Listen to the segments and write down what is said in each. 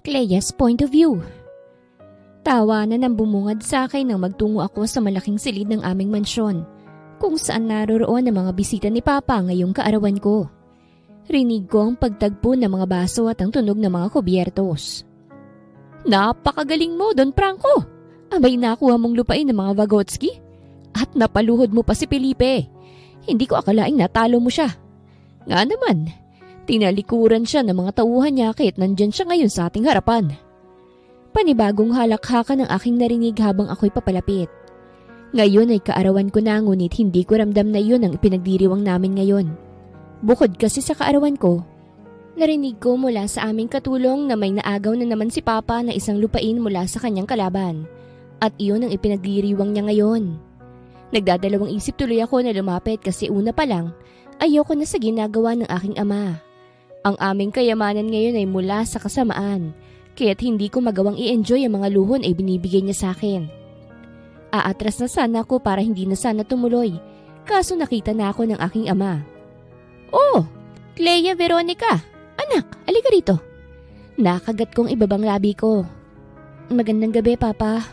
Clea's point of view. Tawanan ang bumungad sa akin nang magtungo ako sa malaking silid ng aming mansyon, kung saan naroroon ang mga bisita ni Papa ngayong kaarawan ko. Rinig ko ang pagtagpo ng mga baso at ang tunog ng mga kubyertos. Napakagaling mo, Don Franco! Abay, nakuha mong lupain ng mga Vygotsky? At napaluhod mo pa si Felipe. Hindi ko akalaing natalo mo siya. Nga naman, tinalikuran siya ng mga tauhan niya kahit nandyan siya ngayon sa ating harapan. Panibagong halakhakan ang aking narinig habang ako'y papalapit. Ngayon ay kaarawan ko na, ngunit hindi ko ramdam na iyon ang ipinagdiriwang namin ngayon. Bukod kasi sa kaarawan ko, narinig ko mula sa aming katulong na may naagaw na naman si Papa na isang lupain mula sa kanyang kalaban. At iyon ang ipinagdiriwang niya ngayon. Nagdadalawang isip tuloy ako na lumapit kasi una pa lang, ayoko na sa ginagawa ng aking ama. Ang aming kayamanan ngayon ay mula sa kasamaan, kaya't hindi ko magawang i-enjoy ang mga luhon ay binibigay niya sa akin. Aatras na sana ako para hindi na sana tumuloy, kaso nakita na ako ng aking ama. Oh, Clea Veronica! Anak, alika rito. Nakagat kong ibabang labi ko. Magandang gabi, Papa.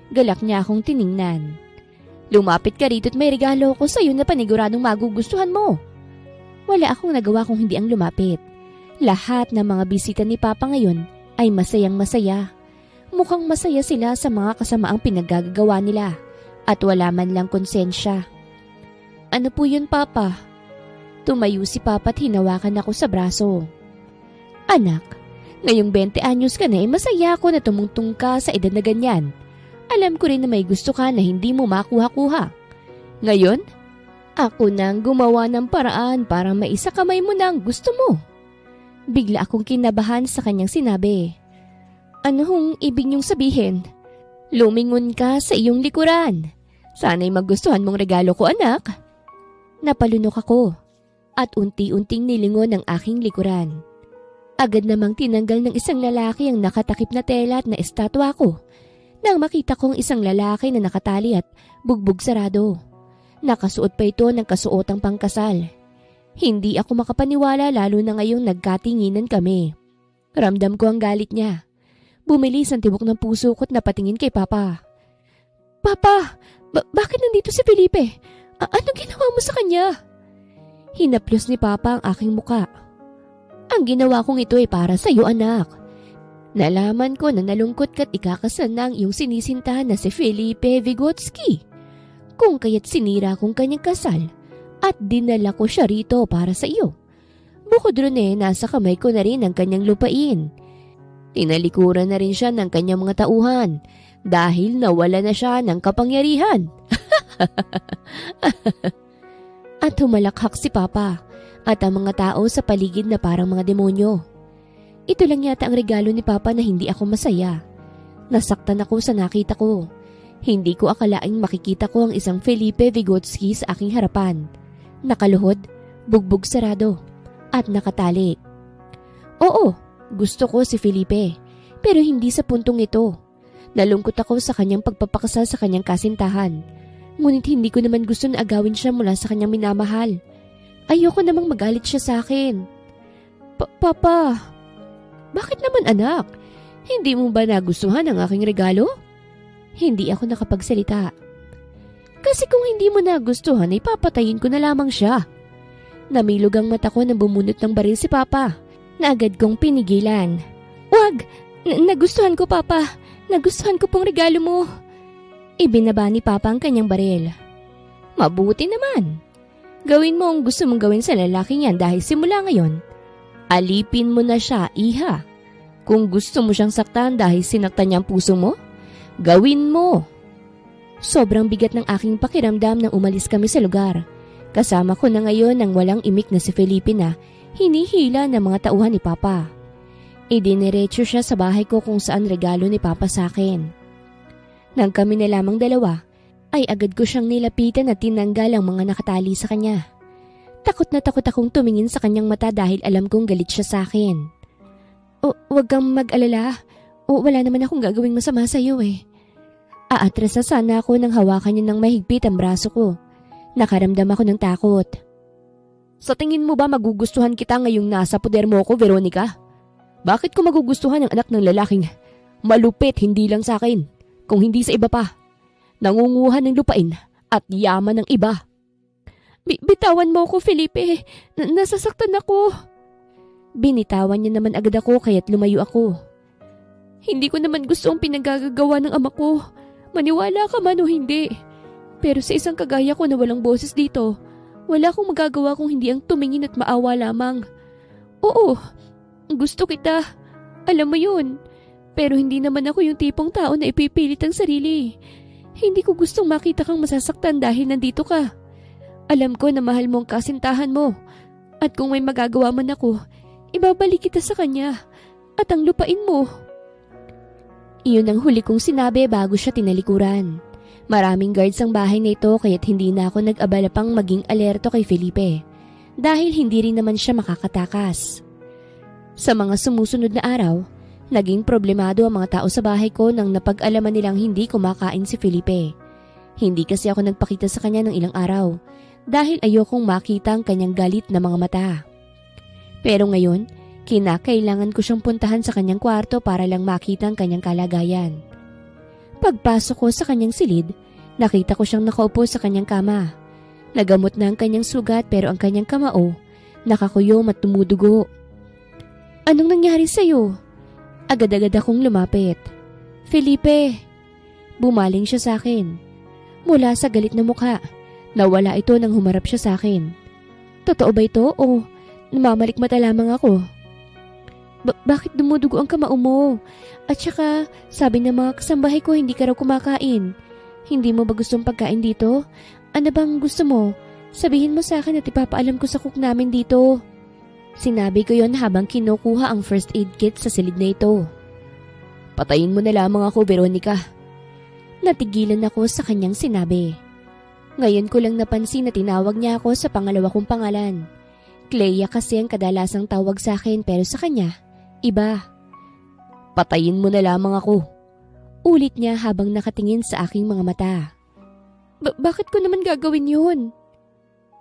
Galak niya akong tiningnan. Lumapit ka rito at may regalo ko sa'yo na paniguradong magugustuhan mo. Wala akong nagawa kung hindi ang lumapit. Lahat ng mga bisita ni Papa ngayon ay masayang masaya. Mukhang masaya sila sa mga kasamaang pinaggagawa nila at wala man lang konsensya. Ano po yun, Papa? Tumayo si Papa at hinawakan ako sa braso. Anak, ngayong 20 anyos ka na masaya ako na tumungtong ka sa edad na ganyan. Alam ko rin na may gusto ka na hindi mo makuha-kuha. Ngayon, ako nang gumawa ng paraan para maisakamay mo na ang gusto mo. Bigla akong kinabahan sa kanyang sinabi. Ano hong ibig niyong sabihin? Lumingon ka sa iyong likuran. Sana'y magustuhan mong regalo ko, anak. Napalunok ako at unti-unting nilingon ang aking likuran. Agad namang tinanggal ng isang lalaki ang nakatakip na tela at na estatwa ko nang makita kong isang lalaki na nakatali at bugbog sarado. Nakasuot pa ito ng kasuotang pangkasal. Hindi ako makapaniwala lalo na ngayong nagkatinginan kami. Ramdam ko ang galit niya. Bumilis ang tibok ng puso ko at napatingin kay Papa. Papa, bakit nandito si Felipe? Ano ginawa mo sa kanya? Hinaplos ni Papa ang aking muka. Ang ginawa kong ito ay para sa iyo, anak. Nalaman ko na nalungkot ka't ikakasal na ang iyong sinisintahan na si Felipe Vygotsky. Kung kaya't sinira kong kanyang kasal at dinala ko siya rito para sa iyo. Bukod ron nasa kamay ko na rin ang kanyang lupain. Tinalikuran na rin siya ng kanyang mga tauhan dahil nawala na siya ng kapangyarihan. At humalakhak si Papa at ang mga tao sa paligid na parang mga demonyo. Ito lang yata ang regalo ni Papa na hindi ako masaya. Nasaktan ako sa nakita ko. Hindi ko akalaing makikita ko ang isang Felipe Vygotsky sa aking harapan. Nakaluhod, bugbog sarado, at nakatali. Oo, gusto ko si Felipe, pero hindi sa puntong ito. Nalungkot ako sa kanyang pagpapakasal sa kanyang kasintahan. Ngunit hindi ko naman gusto na agawin siya mula sa kanyang minamahal. Ayoko namang magalit siya sa akin. Papa, bakit naman anak? Hindi mo ba nagustuhan ang aking regalo? Hindi ako nakapagsalita. Kasi kung hindi mo nagustuhan ay papatayin ko na lamang siya. Namilog ang mata ko nang bumunot ng baril si Papa, na agad kong pinigilan. Wag! Nagustuhan ko, Papa. Nagustuhan ko pong regalo mo. Ibinaba ni Papa ang kanyang baril. Mabuti naman. Gawin mo ang gusto mong gawin sa lalaking yan dahil simula ngayon, alipin mo na siya, iha. Kung gusto mo siyang saktan dahil sinaktan niya ang puso mo, gawin mo. Sobrang bigat ng aking pakiramdam nang umalis kami sa lugar. Kasama ko na ngayon ang walang imik na si Felipe na hinihila ng mga tauhan ni Papa. Idiniretso siya sa bahay ko kung saan regalo ni Papa sa akin. Nang kami na lamang dalawa, ay agad ko siyang nilapitan at tinanggal ang mga nakatali sa kanya. Takot na takot akong tumingin sa kanyang mata dahil alam kong galit siya sa akin. Huwag kang mag-alala. Wala naman akong gagawing masama sa iyo eh. Aatras na sana ako nang hawakan niya ng mahigpit ang braso ko. Nakaramdam ako ng takot. Sa tingin mo ba magugustuhan kita ngayong nasa poder mo ko, Veronica? Bakit ko magugustuhan ang anak ng lalaking malupit hindi lang sa akin, kung hindi sa iba pa? Nangunguhan ng lupain at yaman ng iba. Bitawan mo ako, Felipe. Nasasaktan ako. Binitawan niya naman agad ako kaya't lumayo ako. Hindi ko naman gusto ang pinagagagawa ng ama ko. Maniwala ka man o hindi. Pero sa isang kagaya ko na walang boses dito, wala akong magagawa kung hindi ang tumingin at maawa lamang. Oo, gusto kita. Alam mo yun. Pero hindi naman ako yung tipong tao na ipipilit ang sarili. Hindi ko gustong makita kang masasaktan dahil nandito ka. Alam ko na mahal mo ang kasintahan mo. At kung may magagawa man ako, ibabalik kita sa kanya. At ang lupain mo. Iyon ang huli kong sinabi bago siya tinalikuran. Maraming guards ang bahay na ito kaya't hindi na ako nag-abala pang maging alerto kay Felipe. Dahil hindi rin naman siya makakatakas. Sa mga sumusunod na araw, naging problemado ang mga tao sa bahay ko nang napag-alaman nilang hindi kumakain si Felipe. Hindi kasi ako nagpakita sa kanya ng ilang araw dahil ayokong makita ang kanyang galit na mga mata. Pero ngayon, kinakailangan ko siyang puntahan sa kanyang kwarto para lang makita ang kanyang kalagayan. Pagpasok ko sa kanyang silid, nakita ko siyang nakaupo sa kanyang kama. Nagamot na ang kanyang sugat pero ang kanyang kamao, nakakuyom at tumudugo. Anong nangyari sa'yo? Agad-agad akong lumapit. Felipe! Bumaling siya sa akin. Mula sa galit na mukha, nawala ito nang humarap siya sa akin. Totoo ba ito o namamalikmata lamang ako? Bakit dumudugo ang kamao mo? At saka, sabi ng mga kasambahay ko hindi ka raw kumakain. Hindi mo ba gustong pagkain dito? Ano bang gusto mo? Sabihin mo sa akin at ipapaalam ko sa cook namin dito. Sinabi ko yon habang kinukuha ang first aid kit sa silid na ito. Patayin mo na lamang ako, Veronica. Natigilan ako sa kanyang sinabi. Ngayon ko lang napansin na tinawag niya ako sa pangalawa kong pangalan. Clea kasi ang kadalasang tawag sa akin pero sa kanya, iba. Patayin mo na lamang ako. Ulit niya habang nakatingin sa aking mga mata. Bakit ko naman gagawin yun?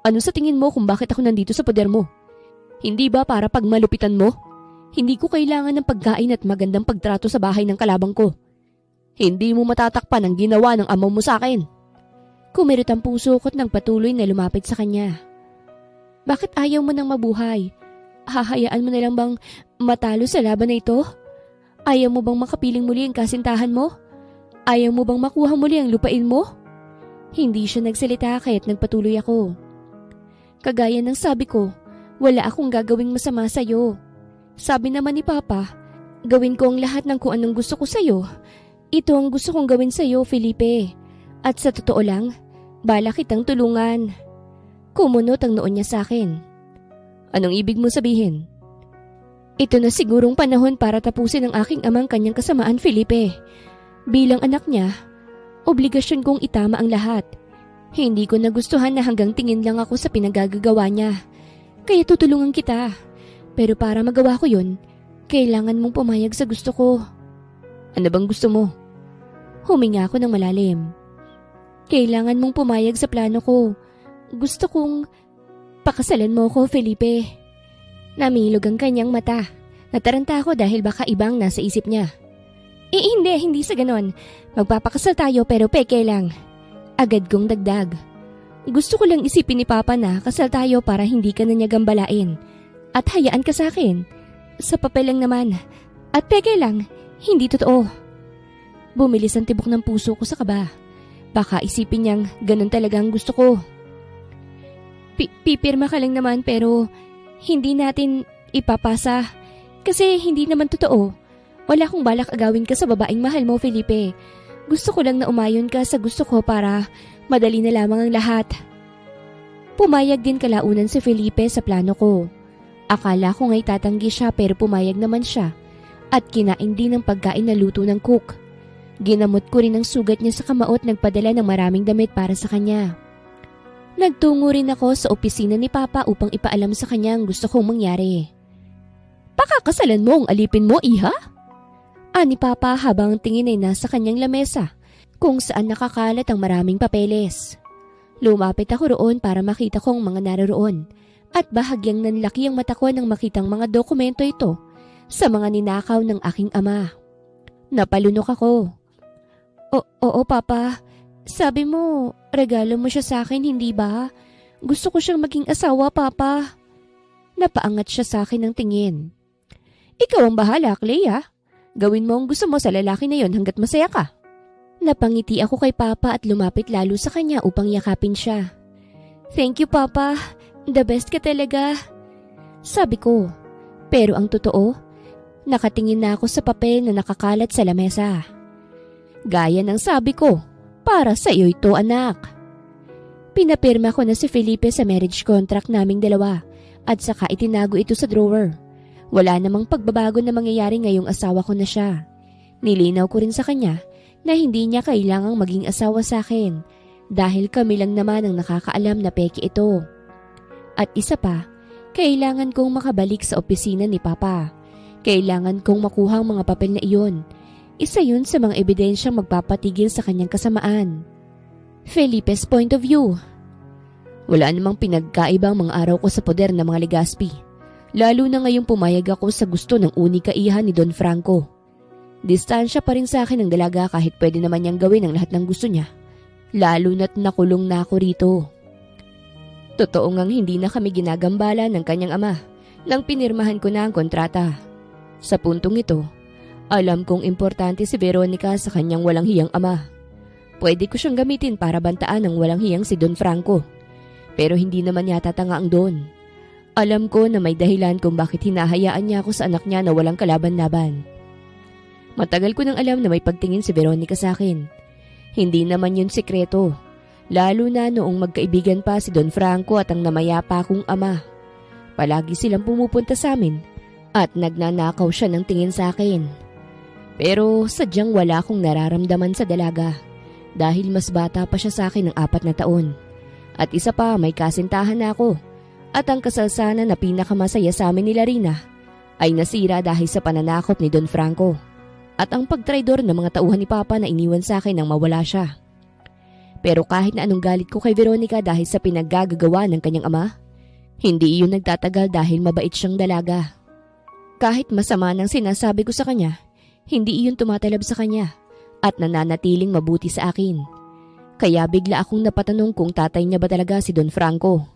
Ano sa tingin mo kung bakit ako nandito sa poder mo? Hindi ba para pagmalupitan mo? Hindi ko kailangan ng pagkain at magandang pagtrato sa bahay ng kalabang ko. Hindi mo matatakpan ang ginawa ng ama mo sa akin. Kumirot ang puso ko't nang patuloy na lumapit sa kanya. Bakit ayaw mo nang mabuhay? Hahayaan mo na lang bang matalo sa laban na ito? Ayaw mo bang makapiling muli ang kasintahan mo? Ayaw mo bang makuha muli ang lupain mo? Hindi siya nagsalita kaya't nagpatuloy ako. Kagaya ng sabi ko, wala akong gagawing masama sa'yo. Sabi naman ni Papa, gawin ko ang lahat ng kung anong gusto ko sa'yo. Ito ang gusto kong gawin sa'yo, Felipe. At sa totoo lang, bala kitang tulungan. Kumunot ang noon niya sa akin. Anong ibig mo sabihin? Ito na sigurong panahon para tapusin ang aking amang kanyang kasamaan, Felipe. Bilang anak niya, obligasyon kong itama ang lahat. Hindi ko nagustuhan na hanggang tingin lang ako sa pinagagagawa niya. Kaya tutulungan kita. Pero para magawa ko yun, kailangan mong pumayag sa gusto ko. Ano bang gusto mo? Huminga ako ng malalim. Kailangan mong pumayag sa plano ko. Gusto kong pakasalan mo ko, Felipe. Namilog ang kanyang mata. Nataranta ako dahil baka ibang nasa isip niya. Hindi sa ganon. Magpapakasal tayo pero peke lang. Agad kong dagdag. Gusto ko lang isipin ni Papa na kasal tayo para hindi ka na niya gambalain. At hayaan ka sa akin. Sa papel lang naman. At peke lang, hindi totoo. Bumilis ang tibok ng puso ko sa kaba. Baka isipin niyang ganun talaga ang gusto ko. Pipirma ka lang naman pero hindi natin ipapasa. Kasi hindi naman totoo. Wala akong balak agawin ka sa babaeng mahal mo, Felipe. Gusto ko lang na umayon ka sa gusto ko para madali na lamang ang lahat. Pumayag din kalaunan si Felipe sa plano ko. Akala ko nga'y tatanggi siya pero pumayag naman siya. At kinain din ng pagkain na luto ng cook. Ginamot ko rin ang sugat niya sa kamao at nagpadala ng maraming damit para sa kanya. Nagtungo rin ako sa opisina ni Papa upang ipaalam sa kanya ang gusto kong mangyari. Pakakasalan mo ang alipin mo, iha? Ani Papa habang tingin ay nasa kanyang lamesa kung saan nakakalat ang maraming papeles. Lumapit ako roon para makita kong mga naroroon At bahagyang nanlaki ang mata ko nang makitang mga dokumento ito sa mga ninakaw ng aking ama. Napalunok ako. Oo, Papa. Sabi mo, regalo mo siya sa akin, hindi ba? Gusto ko siyang maging asawa, Papa. Napaangat siya sa akin ng tingin. Ikaw ang bahala, Clea. Gawin mo ang gusto mo sa lalaki na yon hanggat masaya ka. Napangiti ako kay Papa at lumapit lalo sa kanya upang yakapin siya. Thank you, Papa. The best ka talaga. Sabi ko. Pero ang totoo, nakatingin na ako sa papel na nakakalat sa lamesa. Gaya ng sabi ko, para sa iyo ito, anak. Pinapirma ko na si Felipe sa marriage contract naming dalawa at saka itinago ito sa drawer. Wala namang pagbabago na mangyayari ngayong asawa ko na siya. Nilinaw ko rin sa kanya na hindi niya kailangang maging asawa sa akin dahil kami lang naman ang nakakaalam na peke ito. At isa pa, kailangan kong makabalik sa opisina ni Papa. Kailangan kong makuha ang mga papel na iyon. Isa yun sa mga ebidensyang magpapatigil sa kanyang kasamaan. Felipe's point of view. Wala namang pinagkaibang mga araw ko sa poder ng mga Legaspi. Lalo na ngayong pumayag ako sa gusto ng unika-iha ni Don Franco. Distansya pa rin sa akin ng dalaga kahit pwede naman niyang gawin ang lahat ng gusto niya. Lalo na't nakulong na ako rito. Totoo ngang hindi na kami ginagambala ng kanyang ama nang pinirmahan ko na ang kontrata. Sa puntong ito, alam kong importante si Veronica sa kanyang walang hiyang ama. Pwede ko siyang gamitin para bantaan ng walang hiyang si Don Franco. Pero hindi naman yata tanga ang Don. Alam ko na may dahilan kung bakit hinahayaan niya ako sa anak niya na walang kalaban-laban. Matagal ko nang alam na may pagtingin si Veronica sa akin. Hindi naman yun sikreto. Lalo na noong magkaibigan pa si Don Franco at ang namayapa kong ama. Palagi silang pumupunta sa amin at nagnanakaw siya ng tingin sa akin. Pero sadyang wala akong nararamdaman sa dalaga dahil mas bata pa siya sa akin ng 4 na taon. At isa pa, may kasintahan na ako. At ang kasalsanan na pinakamasaya sa amin ni Larina ay nasira dahil sa pananakop ni Don Franco. At ang pagtraidor ng mga tauhan ni Papa na iniwan sa akin nang mawala siya. Pero kahit na anong galit ko kay Veronica dahil sa pinaggagawa ng kanyang ama, hindi iyon nagtatagal dahil mabait siyang dalaga. Kahit masama ng sinasabi ko sa kanya, hindi iyon tumatalab sa kanya at nananatiling mabuti sa akin. Kaya bigla akong napatanong kung tatay niya ba talaga si Don Franco.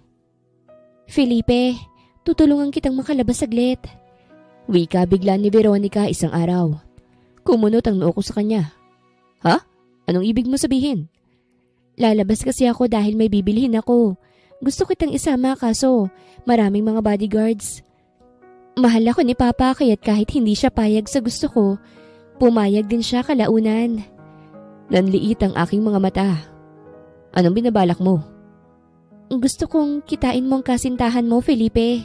Felipe, tutulungan kitang makalabas saglit. Wika bigla ni Veronica isang araw. Kumunot ang noo ko sa kanya. Ha? Anong ibig mo sabihin? Lalabas kasi ako dahil may bibilhin ako. Gusto kitang isama kaso maraming mga bodyguards. Mahal ako ni Papa kaya't kahit hindi siya payag sa gusto ko, pumayag din siya kalaunan. Nanliit ang aking mga mata. Anong binabalak mo? Gusto kong kitain mo ang kasintahan mo, Felipe.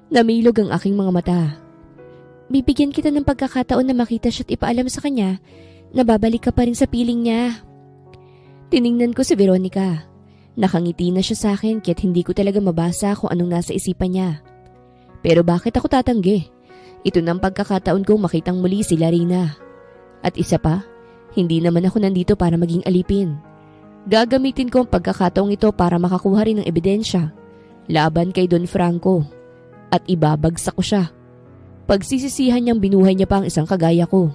Namilog ang aking mga mata. Bibigyan kita ng pagkakataon na makita siya at ipaalam sa kanya na babalik ka pa rin sa piling niya. Tiningnan ko si Veronica. Nakangiti na siya sa akin kaya't hindi ko talaga mabasa kung anong nasa isipan niya. Pero bakit ako tatanggi? Ito ng pagkakataon kong makitang muli si Larina. At isa pa, hindi naman ako nandito para maging alipin. Gagamitin ko ang pagkakataong ito para makakuha rin ng ebidensya laban kay Don Franco at ibabagsak ko siya. Pagsisisihan niyang binuhay niya pa ang isang kagaya ko.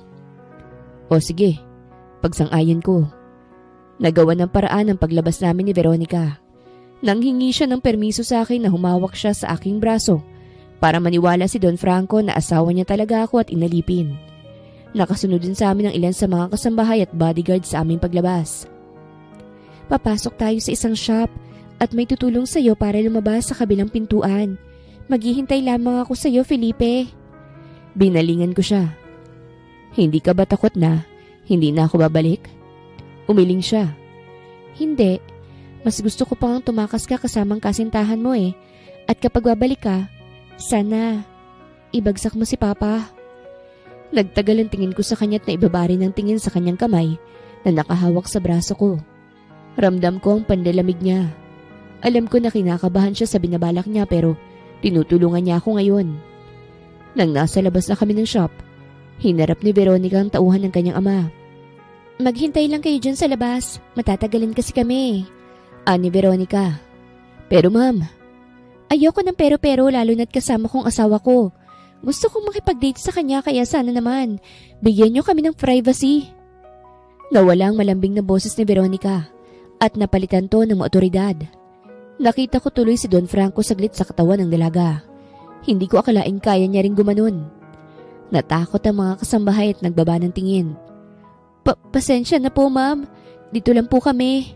O sige, pagsang-ayon ko. Nagawa ng paraan ang paglabas namin ni Veronica. Nanghingi siya ng permiso sa akin na humawak siya sa aking braso para maniwala si Don Franco na asawa niya talaga ako at inalipin. Nakasunod din sa amin ang ilan sa mga kasambahay at bodyguard sa aming paglabas. Papasok tayo sa isang shop at may tutulong sa iyo para lumabas sa kabilang pintuan. Maghihintay lamang ako sa iyo, Felipe. Binalingan ko siya. Hindi ka ba takot na hindi na ako babalik? Umiling siya. Hindi. Mas gusto ko pang tumakas ka kasamang kasintahan mo eh. At kapag babalik ka, sana ibagsak mo si Papa. Nagtagal ang tingin ko sa kanya at naibabari ng tingin sa kanyang kamay na nakahawak sa braso ko. Ramdam ko ang panlalamig niya. Alam ko na kinakabahan siya sa binabalak niya pero tinutulungan niya ako ngayon. Nang nasa labas na kami ng shop, hinarap ni Veronica ang tauhan ng kanyang ama. Maghintay lang kayo dyan sa labas. Matatagalin kasi kami. Ani Veronica. Pero ma'am, Ayoko ng pero-pero lalo na't kasama kong asawa ko. Gusto kong makipag-date sa kanya kaya sana naman, bigyan niyo kami ng privacy. Nawala ang malambing na boses ni Veronica at napalitan to ng otoridad. Nakita ko tuloy si Don Franco saglit sa katawan ng dalaga. Hindi ko akalaing kaya niya ring gumanon. Natakot ang mga kasambahay at nagbaba ng tingin. Pasensya na po ma'am, dito lang po kami.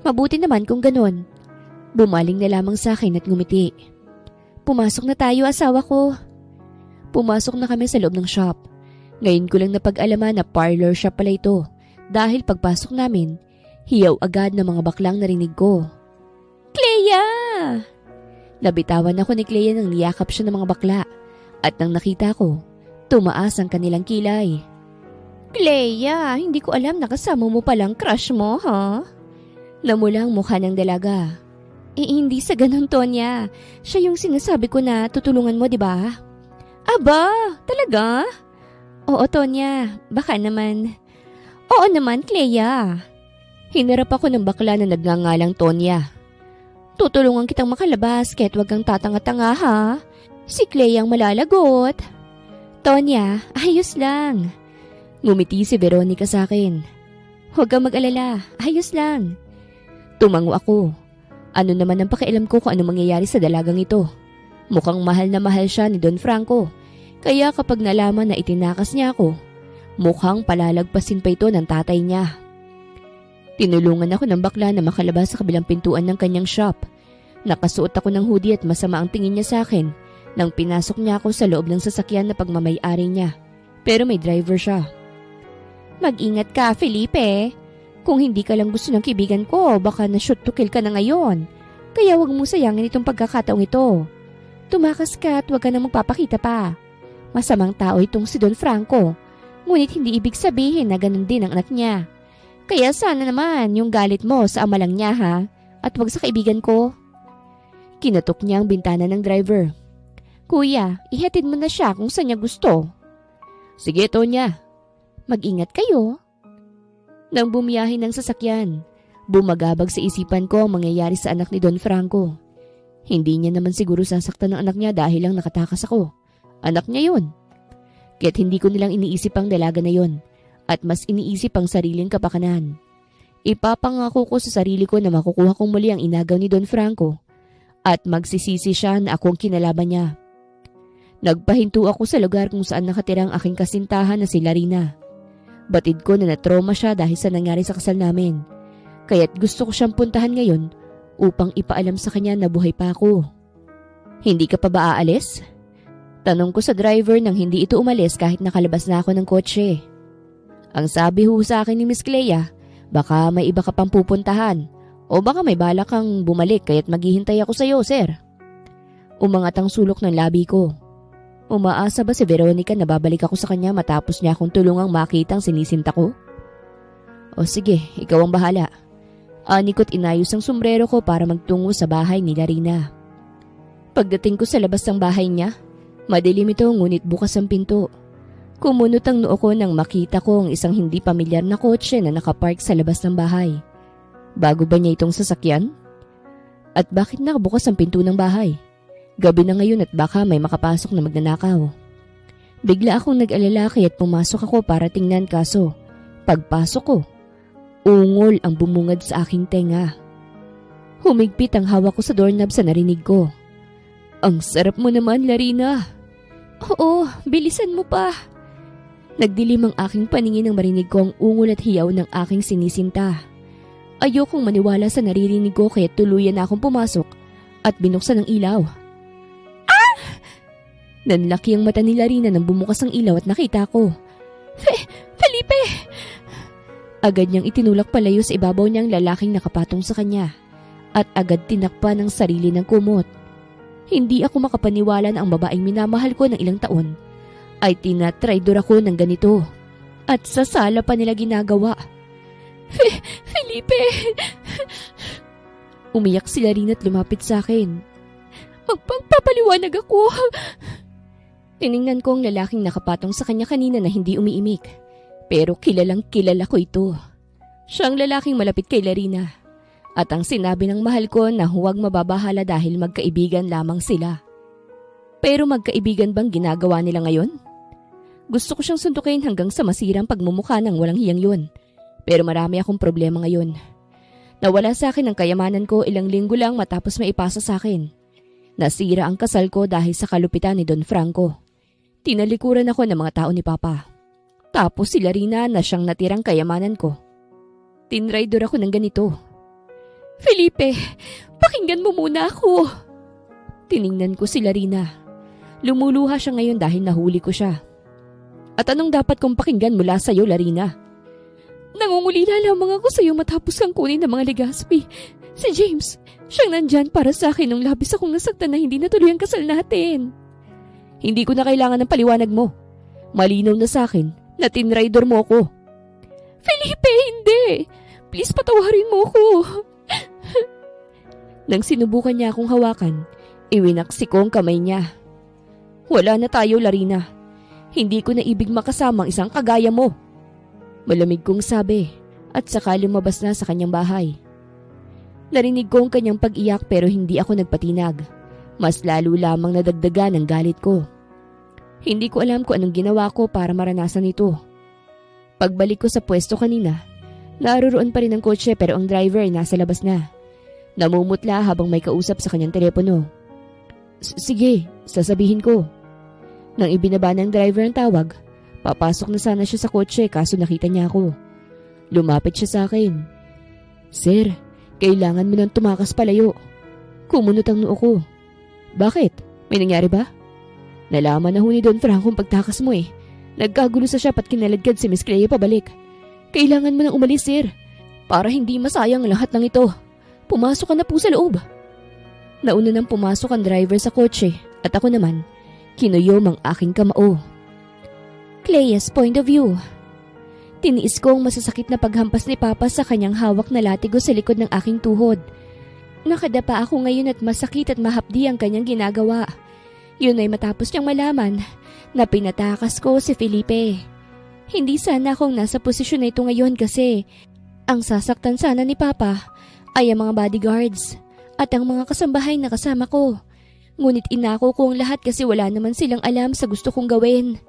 Mabuti naman kung ganon. Bumaling na lamang sa akin at ngumiti. Pumasok na tayo asawa ko. Pumasok na kami sa loob ng shop. Ngayon ko lang napag-alaman na parlor shop pala ito dahil pagpasok namin, hiyaw agad na mga baklang narinig ko. Clea! Nabitawan ako ni Clea nang niyakap siya ng mga bakla at nang nakita ko, tumaas ang kanilang kilay. Clea, hindi ko alam na kasama mo palang crush mo, ha? Namula ang mukha ng dalaga. Hindi sa ganun, Tonya. Siya yung sinasabi ko na tutulungan mo, di ba? Aba, talaga? Oo, Tonya. Baka naman. Oo naman, Clea. Hinarap ako ng bakla na nagngangalang Tonya. Tutulungan kitang makalabas kahit wag kang tatanga-tanga, ha? Si Clea ang malalagot. Tonya, ayos lang. Ngumiti si Veronica sa akin. Huwag kang mag-alala, ayos lang. Tumango ako. Ano naman ang pakialam ko kung ano mangyayari sa dalagang ito? Mukhang mahal na mahal siya ni Don Franco. Kaya kapag nalaman na itinakas niya ako, mukhang palalagpasin pa ito ng tatay niya. Tinulungan ako ng bakla na makalabas sa kabilang pintuan ng kanyang shop. Nakasuot ako ng hoodie at masama ang tingin niya sa akin nang pinasok niya ako sa loob ng sasakyan na pagmamay-ari niya. Pero may driver siya. Mag-ingat ka, Felipe. Kung hindi ka lang gusto ng kaibigan ko, baka na-shoot to kill ka na ngayon. Kaya wag mo sayangin itong pagkakataong ito. Tumakas ka at wag ka na magpapakita pa. Masamang tao itong si Don Franco. Ngunit hindi ibig sabihin na ganun din ang anak niya. Kaya sana naman yung galit mo sa ama lang niya, ha? At wag sa kaibigan ko. Kinatok niya ang bintana ng driver. Kuya, ihatid mo na siya kung saan niya gusto. Sige, Tonya. Mag-ingat kayo. Nang bumiyahin ng sasakyan, bumagabag sa isipan ko ang mangyayari sa anak ni Don Franco. Hindi niya naman siguro sasaktan ng anak niya dahil lang nakatakas ako. Anak niya yun. Kaya't hindi ko nilang iniisip ang dalaga na yun at mas iniisip ang sariling kapakanan. Ipapangako ko sa sarili ko na makukuha kong muli ang inagaw ni Don Franco at magsisisi siya na akong kinalaban niya. Nagpahinto ako sa lugar kung saan nakatira ang aking kasintahan na si Larina. Batid ko na natroma siya dahil sa nangyari sa kasal namin. Kaya't gusto ko siyang puntahan ngayon upang ipaalam sa kanya na buhay pa ako. Hindi ka pa ba aalis? Tanong ko sa driver nang hindi ito umalis kahit nakalabas na ako ng kotse. Ang sabi ho sa akin ni Miss Clea, baka may iba ka pang pupuntahan o baka may balak kang bumalik kaya't maghihintay ako sa iyo, sir. Umangat ang sulok ng labi ko. Umaasa ba si Veronica na babalik ako sa kanya matapos niya akong tulungang makita ang sinisinta ko? O sige, ikaw ang bahala. Anikot inayos ang sombrero ko para magtungo sa bahay ni Larina. Pagdating ko sa labas ng bahay niya, madilim ito ngunit bukas ang pinto. Kumunot ang noo ko nang makita ko ang isang hindi pamilyar na kotse na nakapark sa labas ng bahay. Bago ba niya itong sasakyan? At bakit nakabukas ang pinto ng bahay? Gabi na ngayon at baka may makapasok na magnanakaw. Bigla akong nag-alala kaya't pumasok ako para tingnan kaso pagpasok ko, ungol ang bumungad sa aking tenga. Humigpit ang hawak ko sa doorknob sa narinig ko. Ang sarap mo naman, Larina. Oo, bilisan mo pa. Nagdilim ang aking paningin nang marinig ko ang ungol at hiyaw ng aking sinisinta. Ayokong maniwala sa naririnig ko kaya tuluyan na akong pumasok at binuksan ang ilaw. Nanlaki ang mata ni Larina nang bumukas ang ilaw at nakita ko. Felipe! Agad niyang itinulak palayo sa ibabaw niyang lalaking nakapatong sa kanya at agad tinakpan ng sarili ng kumot. Hindi ako makapaniwala na ang babaeng minamahal ko ng ilang taon ay tinatraidor ako ng ganito at sa sala pa nila ginagawa. Felipe! Umiyak si Larina at lumapit sa akin. Magpapaliwanag ako. Tiningnan ko ang lalaking nakapatong sa kanya kanina na hindi umiimik. Pero kilalang kilala ko ito. Siya ang lalaking malapit kay Larina. At ang sinabi ng mahal ko na huwag mababahala dahil magkaibigan lamang sila. Pero magkaibigan bang ginagawa nila ngayon? Gusto ko siyang suntukin hanggang sa masirang pagmumukha ng walang hiyang yun. Pero marami akong problema ngayon. Nawala sa akin ang kayamanan ko ilang linggo lang matapos maipasa sa akin. Nasira ang kasal ko dahil sa kalupitan ni Don Franco. Tinalikuran ako ng mga tao ni Papa. Tapos si Larina na siyang natirang kayamanan ko. Tinraidor ako ng ganito. Felipe, pakinggan mo muna ako. Tiningnan ko si Larina. Lumuluha siya ngayon dahil nahuli ko siya. At anong dapat kong pakinggan mula sa iyo, Larina? Nangungulila lamang ako sa iyo matapos kang kunin ng mga Legaspi. Si James, siyang nandyan para sa akin nung labis akong nasaktan na hindi natuloy ang kasal natin. Hindi ko na kailangan ng paliwanag mo. Malinaw na sa akin na tinraidor mo ako. Felipe, hindi! Please patawarin mo ako. Nang sinubukan niya akong hawakan, iwinaksi ko ang kamay niya. Wala na tayo, Larina. Hindi ko na ibig makasama ang isang kagaya mo. Malamig kong sabi at saka lumabas na sa kanyang bahay. Narinig ko ang kanyang pag-iyak pero hindi ako nagpatinag. Mas lalo lamang nadagdagan ang galit ko. Hindi ko alam kung anong ginawa ko para maranasan ito. Pagbalik ko sa pwesto kanina, naroon pa rin ang kotse pero ang driver ay nasa labas na. Namumutla habang may kausap sa kanyang telepono. Sige, sasabihin ko. Nang ibinaba ng driver ang tawag, papasok na sana siya sa kotse kaso nakita niya ako. Lumapit siya sa akin. Sir, kailangan mo nang tumakas palayo. Kumunot ang noo ko. Bakit? May nangyari ba? Nalaman na ho ni Don Franco ang pagtakas mo eh. Nagkagulo sa shop at kinaladkad si Miss Clea pabalik. Kailangan mo nang umalis, sir. Para hindi masayang lahat ng ito. Pumasok ka na po sa loob. Nauna nang pumasok ang driver sa kotse at ako naman, kinuyom ang aking kamao. Clea's point of view. Tiniis ko ang masasakit na paghampas ni Papa sa kanyang hawak na latigo sa likod ng aking tuhod. Nakadapa ako ngayon at masakit at mahapdi ang kanyang ginagawa. Yun ay matapos niyang malaman na pinatakas ko si Felipe. Hindi sana akong nasa posisyon na ito ngayon kasi ang sasaktan sana ni Papa ay ang mga bodyguards at ang mga kasambahay na kasama ko. Ngunit inako ko ang lahat kasi wala naman silang alam sa gusto kong gawin.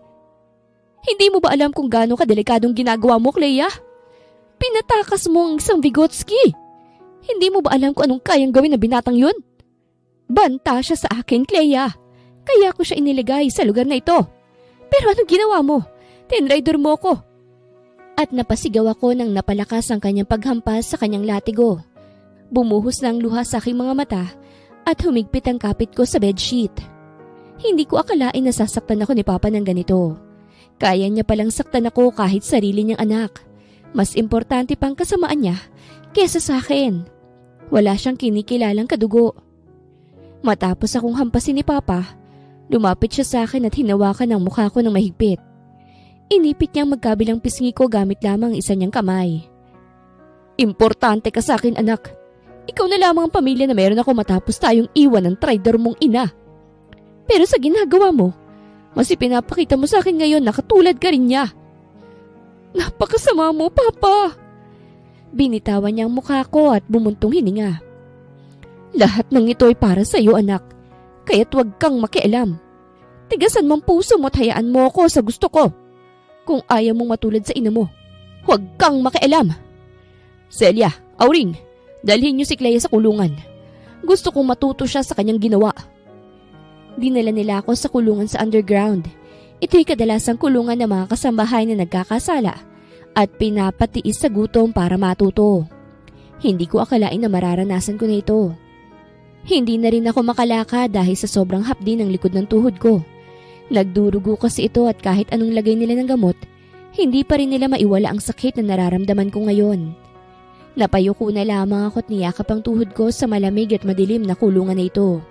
Hindi mo ba alam kung gaano kadelikadong ginagawa mo, Clea? Pinatakas mo ang isang Vygotsky. Hindi mo ba alam kung anong kayang gawin na binatang yun? Banta siya sa akin, Clea. Kaya ko siya iniligay sa lugar na ito. Pero anong ginawa mo? Tinraidor mo ko. At napasigaw ako nang napalakas ang kanyang paghampas sa kanyang latigo. Bumuhos na ang luha sa aking mga mata at humigpit ang kapit ko sa bedsheet. Hindi ko akalain na sasaktan ako ni Papa ng ganito. Kaya niya palang saktan ako kahit sarili niyang anak. Mas importante pang kasamaan niya kesa sa akin. Wala siyang kinikilalang kadugo. Matapos akong hampasin ni Papa, lumapit siya sa akin at hinawakan ang mukha ko ng mahigpit. Inipit niyang magkabilang pisngi ko gamit lamang isa niyang kamay. Importante ka sa akin, anak. Ikaw na lamang ang pamilya na meron ako matapos tayong iwan ng traidor mong ina. Pero sa ginagawa mo, mas ipinapakita mo sa akin ngayon na katulad ka rin niya. Napakasama mo, Papa. Binitawan niya ang mukha ko at bumuntong hininga. Lahat ng ito ay para sa iyo, anak. Kaya't huwag kang makialam. Tigasan mong puso mo at hayaan mo ako sa gusto ko. Kung ayaw mong matulad sa ina mo, huwag kang makialam. Celia, Auring, dalhin niyo si Clea sa kulungan. Gusto kong matuto siya sa kanyang ginawa. Dinala nila ako sa kulungan sa underground. Ito'y kadalasang kulungan ng mga kasambahay na nagkakasala at pinapatiis sa gutom para matuto. Hindi ko akalain na mararanasan ko na ito. Hindi na rin ako makalakad dahil sa sobrang hapdi ng likod ng tuhod ko. Nagdurugo kasi ito at kahit anong lagay nila ng gamot, hindi pa rin nila maiwala ang sakit na nararamdaman ko ngayon. Napayuko na lamang ako at niyakap ang tuhod ko sa malamig at madilim na kulungan na ito.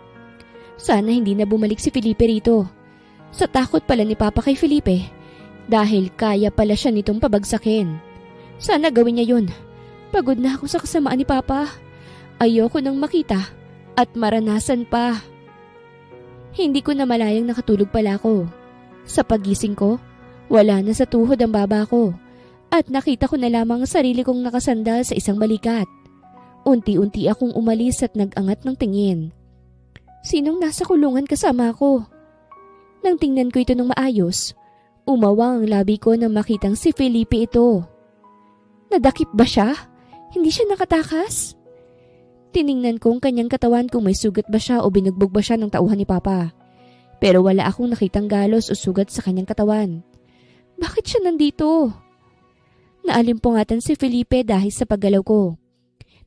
Sana hindi na bumalik si Felipe rito. Sa takot pala ni Papa kay Felipe, dahil kaya pala siya nitong pabagsakin. Sana gawin niya yun. Pagod na ako sa kasamaan ni Papa. Ayoko nang makita at maranasan pa. Hindi ko na malayang nakatulog pala ako. Sa pagising ko, wala na sa tuhod ang baba ko at nakita ko na lamang ang sarili kong nakasandal sa isang balikat. Unti-unti akong umalis at nag-angat ng tingin. Sinong nasa kulungan kasama ko? Nang tingnan ko ito ng maayos, umawang ang labi ko nang makitang si Felipe ito. Nadakip ba siya? Hindi siya nakatakas? Tiningnan ko ang kanyang katawan kung may sugat ba siya o binugbog ba siya ng tauhan ni Papa. Pero wala akong nakitang galos o sugat sa kanyang katawan. Bakit siya nandito? Naalimpungatan si Felipe dahil sa paggalaw ko.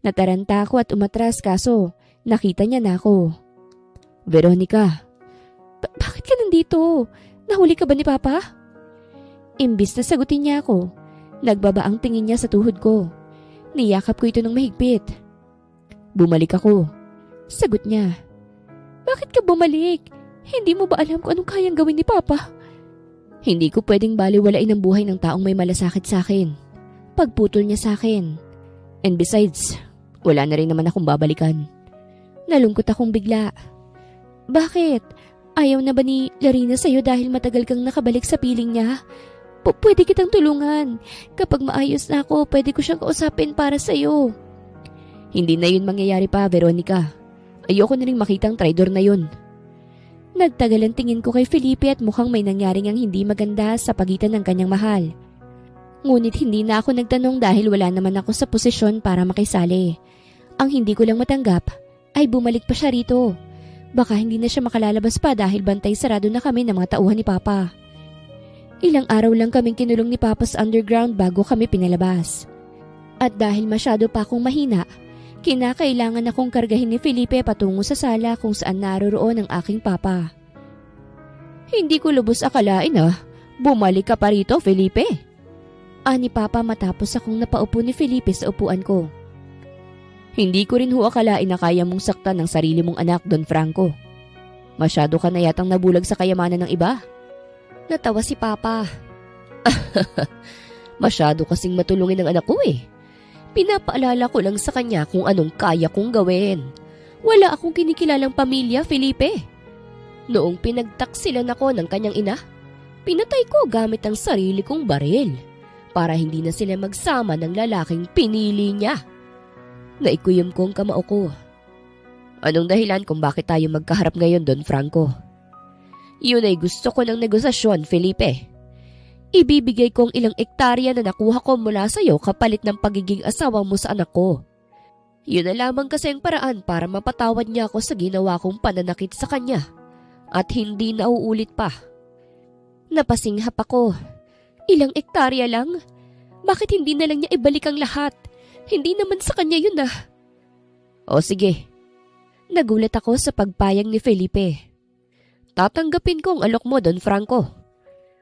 Nataranta ako at umatras kaso nakita niya na ako. Veronica. Bakit ka nandito? Nahuli ka ba ni Papa? Imbis na sagutin niya ako, nagbaba ang tingin niya sa tuhod ko. Niyakap ko ito ng mahigpit. Bumalik ako. Sagot niya. Bakit ka bumalik? Hindi mo ba alam kung anong kayang gawin ni Papa? Hindi ko pwedeng baliwalain ang buhay ng taong may malasakit sa akin. Pagputol niya sa akin. And besides, wala na rin naman akong babalikan. Nalungkot akong bigla. Bakit? Ayaw na ba ni Larina sa'yo dahil matagal kang nakabalik sa piling niya? Pwede kitang tulungan. Kapag maayos na ako, pwede ko siyang kausapin para sa'yo. Hindi na yun mangyayari pa, Veronica. Ayoko na rin makitang traidor na yun. Nagtagal ang tingin ko kay Felipe at mukhang may nangyaring ang hindi maganda sa pagitan ng kanyang mahal. Ngunit hindi na ako nagtanong dahil wala naman ako sa posisyon para makisali. Ang hindi ko lang matanggap ay bumalik pa siya rito. Baka hindi na siya makalalabas pa dahil bantay sarado na kami ng mga tauhan ni Papa. Ilang araw lang kaming kinulong ni Papa sa underground bago kami pinalabas. At dahil masyado pa akong mahina, kinakailangan akong kargahin ni Felipe patungo sa sala kung saan naroroon ang aking Papa. Hindi ko lubos akalain bumalik ka pa rito, Felipe. Ani Papa matapos akong napaupo ni Felipe sa upuan ko. Hindi ko rin akalain na kaya mong saktan ng sarili mong anak, Don Franco. Masyado ka na yatang nabulag sa kayamanan ng iba. Natawa si Papa. Masyado kasing matulungin ang anak ko Pinapaalala ko lang sa kanya kung anong kaya kong gawin. Wala akong kinikilalang pamilya, Felipe. Noong pinagtaksilan ako ng kanyang ina, pinatay ko gamit ang sarili kong baril para hindi na sila magsama ng lalaking pinili niya. Naikuyom ko ang kamao ko. Anong dahilan kung bakit tayo magkaharap ngayon, Don Franco? Yun ay gusto ko ng negosasyon, Felipe. Ibibigay ko ang ilang ektarya na nakuha ko mula sa iyo kapalit ng pagiging asawa mo sa anak ko. Yun na lamang kasi ang paraan para mapatawad niya ako sa ginawa kong pananakit sa kanya. At hindi na uulit pa. Napasinghap ako. Ilang ektarya lang? Bakit hindi na lang niya ibalik ang lahat? Hindi naman sa kanya yun O sige. Nagulat ako sa pagpayag ni Felipe. Tatanggapin ko ang alok mo, Don Franco.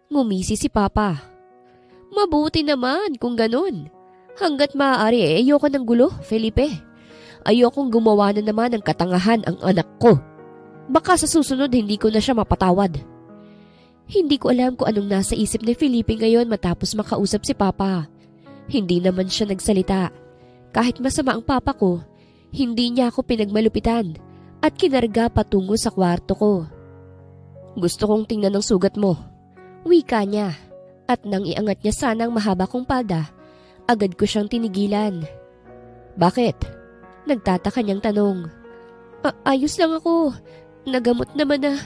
Ngumisi si Papa. Mabuti naman kung ganun. Hanggat maaari ayoko ng gulo, Felipe. Ayokong gumawa na naman ng katangahan ang anak ko. Baka sa susunod hindi ko na siya mapatawad. Hindi ko alam kung anong nasa isip ni Felipe ngayon matapos makausap si Papa. Hindi naman siya nagsalita. Kahit masama ang Papa ko, hindi niya ako pinagmalupitan at kinarga patungo sa kwarto ko. Gusto kong tingnan ang sugat mo. Wika niya. At nang iangat niya sana ang mahaba kong palda, agad ko siyang tinigilan. Bakit? Nagtataka niyang tanong. Ayos lang ako. Nagamot naman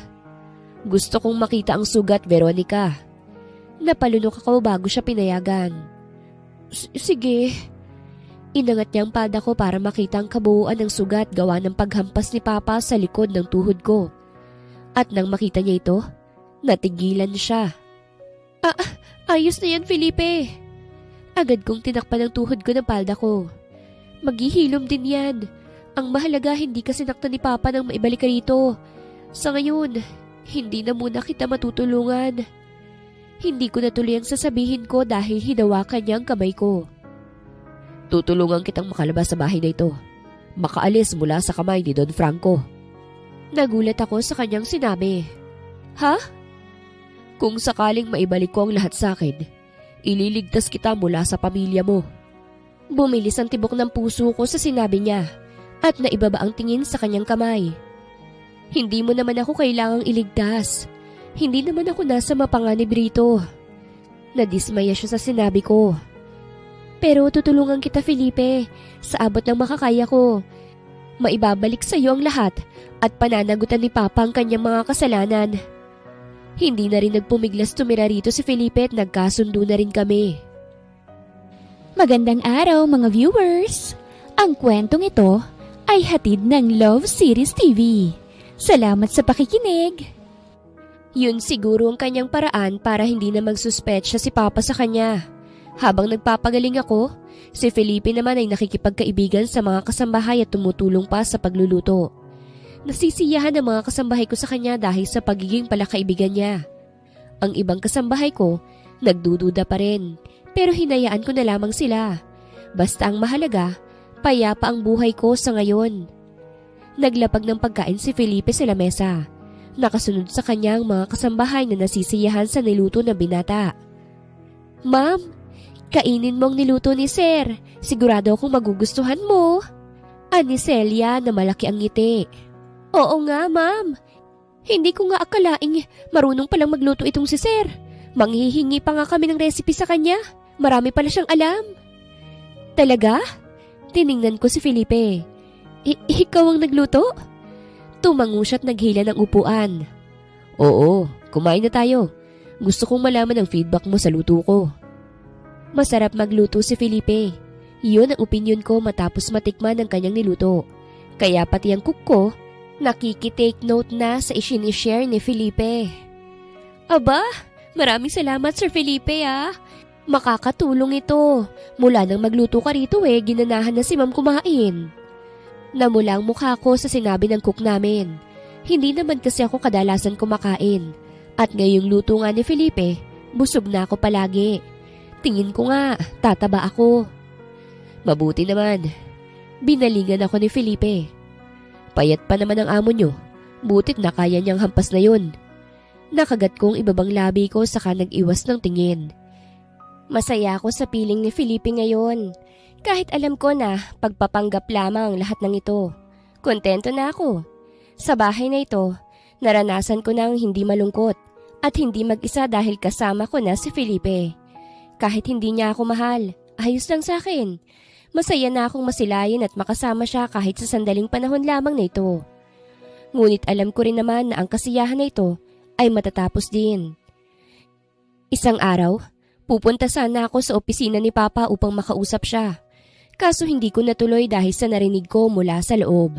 Gusto kong makita ang sugat, Veronica. Napalunok ako bago siya pinayagan. Sige. Inangat niya ang palda ko para makita ang kabuuan ng sugat gawa ng paghampas ni Papa sa likod ng tuhod ko. At nang makita niya ito, natigilan siya. Ayos na yan, Felipe. Agad kong tinakpan ang tuhod ko ng palda ko. Maghihilom din yan. Ang mahalaga hindi kasi sinaktan ni Papa nang maibalik ka rito. Sa ngayon, hindi na muna kita matutulungan. Hindi ko natuloy ang sasabihin ko dahil hinawakan niya ang kamay ko. Tutulungan kitang makalabas sa bahay na ito. Makaalis mula sa kamay ni Don Franco. Nagulat ako sa kanyang sinabi. Ha? Kung sakaling maibalik ko ang lahat sa akin, ililigtas kita mula sa pamilya mo. Bumilis ang tibok ng puso ko sa sinabi niya at naibaba ang tingin sa kanyang kamay. Hindi mo naman ako kailangang iligtas. Hindi naman ako nasa mapanganib rito. Nadismaya siya sa sinabi ko. Pero tutulungan kita, Felipe. Sa abot ng makakaya ko. Maibabalik sa iyo ang lahat at pananagutan ni Papa ang kanyang mga kasalanan. Hindi na rin nagpumiglas tumira rito si Felipe at nagkasundo na rin kami. Magandang araw mga viewers! Ang kwentong ito ay hatid ng Love Series TV. Salamat sa pakikinig! Yun siguro ang kanyang paraan para hindi na magsuspetsya si Papa sa kanya. Habang nagpapagaling ako, si Felipe naman ay nakikipagkaibigan sa mga kasambahay at tumutulong pa sa pagluluto. Nasisiyahan ang mga kasambahay ko sa kanya dahil sa pagiging palakaibigan niya. Ang ibang kasambahay ko, nagdududa pa rin, pero hinayaan ko na lamang sila. Basta ang mahalaga, payapa ang buhay ko sa ngayon. Naglapag ng pagkain si Felipe sa lamesa. Nakasunod sa kanyang mga kasambahay na nasisiyahan sa niluto ng binata. Ma'am, kainin mo ang niluto ni Sir. Sigurado akong magugustuhan mo. Ani Celia na malaki ang ngiti. Oo nga, ma'am. Hindi ko nga akalaing marunong palang magluto itong si Sir. Manghihingi pa nga kami ng recipe sa kanya. Marami pala siyang alam. Talaga? Tiningnan ko si Felipe. Ikaw ang nagluto? Tumango siya at naghila ng upuan. Oo, kumain na tayo. Gusto kong malaman ang feedback mo sa luto ko. Masarap magluto si Felipe. Iyon ang opinyon ko matapos matikman ang kanyang niluto. Kaya pati ang cook ko, nakikitake note na sa isinishare ni Felipe. Aba, maraming salamat Sir Felipe ah. Makakatulong ito. Mula nang magluto ka rito ginanahan na si Ma'am kumain. Namula ang mukha ko sa sinabi ng cook namin. Hindi naman kasi ako kadalasan kumakain. At ngayong luto nga ni Felipe, busog na ako palagi. Tingin ko nga, tataba ako. Mabuti naman. Binalingan ako ni Felipe. Payat pa naman ang amo nyo. Butit na kaya niyang hampas na yun. Nakagat kong ibabang labi ko saka nag-iwas ng tingin. Masaya ako sa piling ni Felipe ngayon. Kahit alam ko na pagpapanggap lamang lahat ng ito. Kontento na ako. Sa bahay na ito, naranasan ko nang hindi malungkot at hindi mag-isa dahil kasama ko na si Felipe. Kahit hindi niya ako mahal, ayos lang sa akin. Masaya na akong masilayan at makasama siya kahit sa sandaling panahon lamang na ito. Ngunit alam ko rin naman na ang kasiyahan na ito ay matatapos din. Isang araw, pupunta sana ako sa opisina ni Papa upang makausap siya. Kaso hindi ko natuloy dahil sa narinig ko mula sa loob.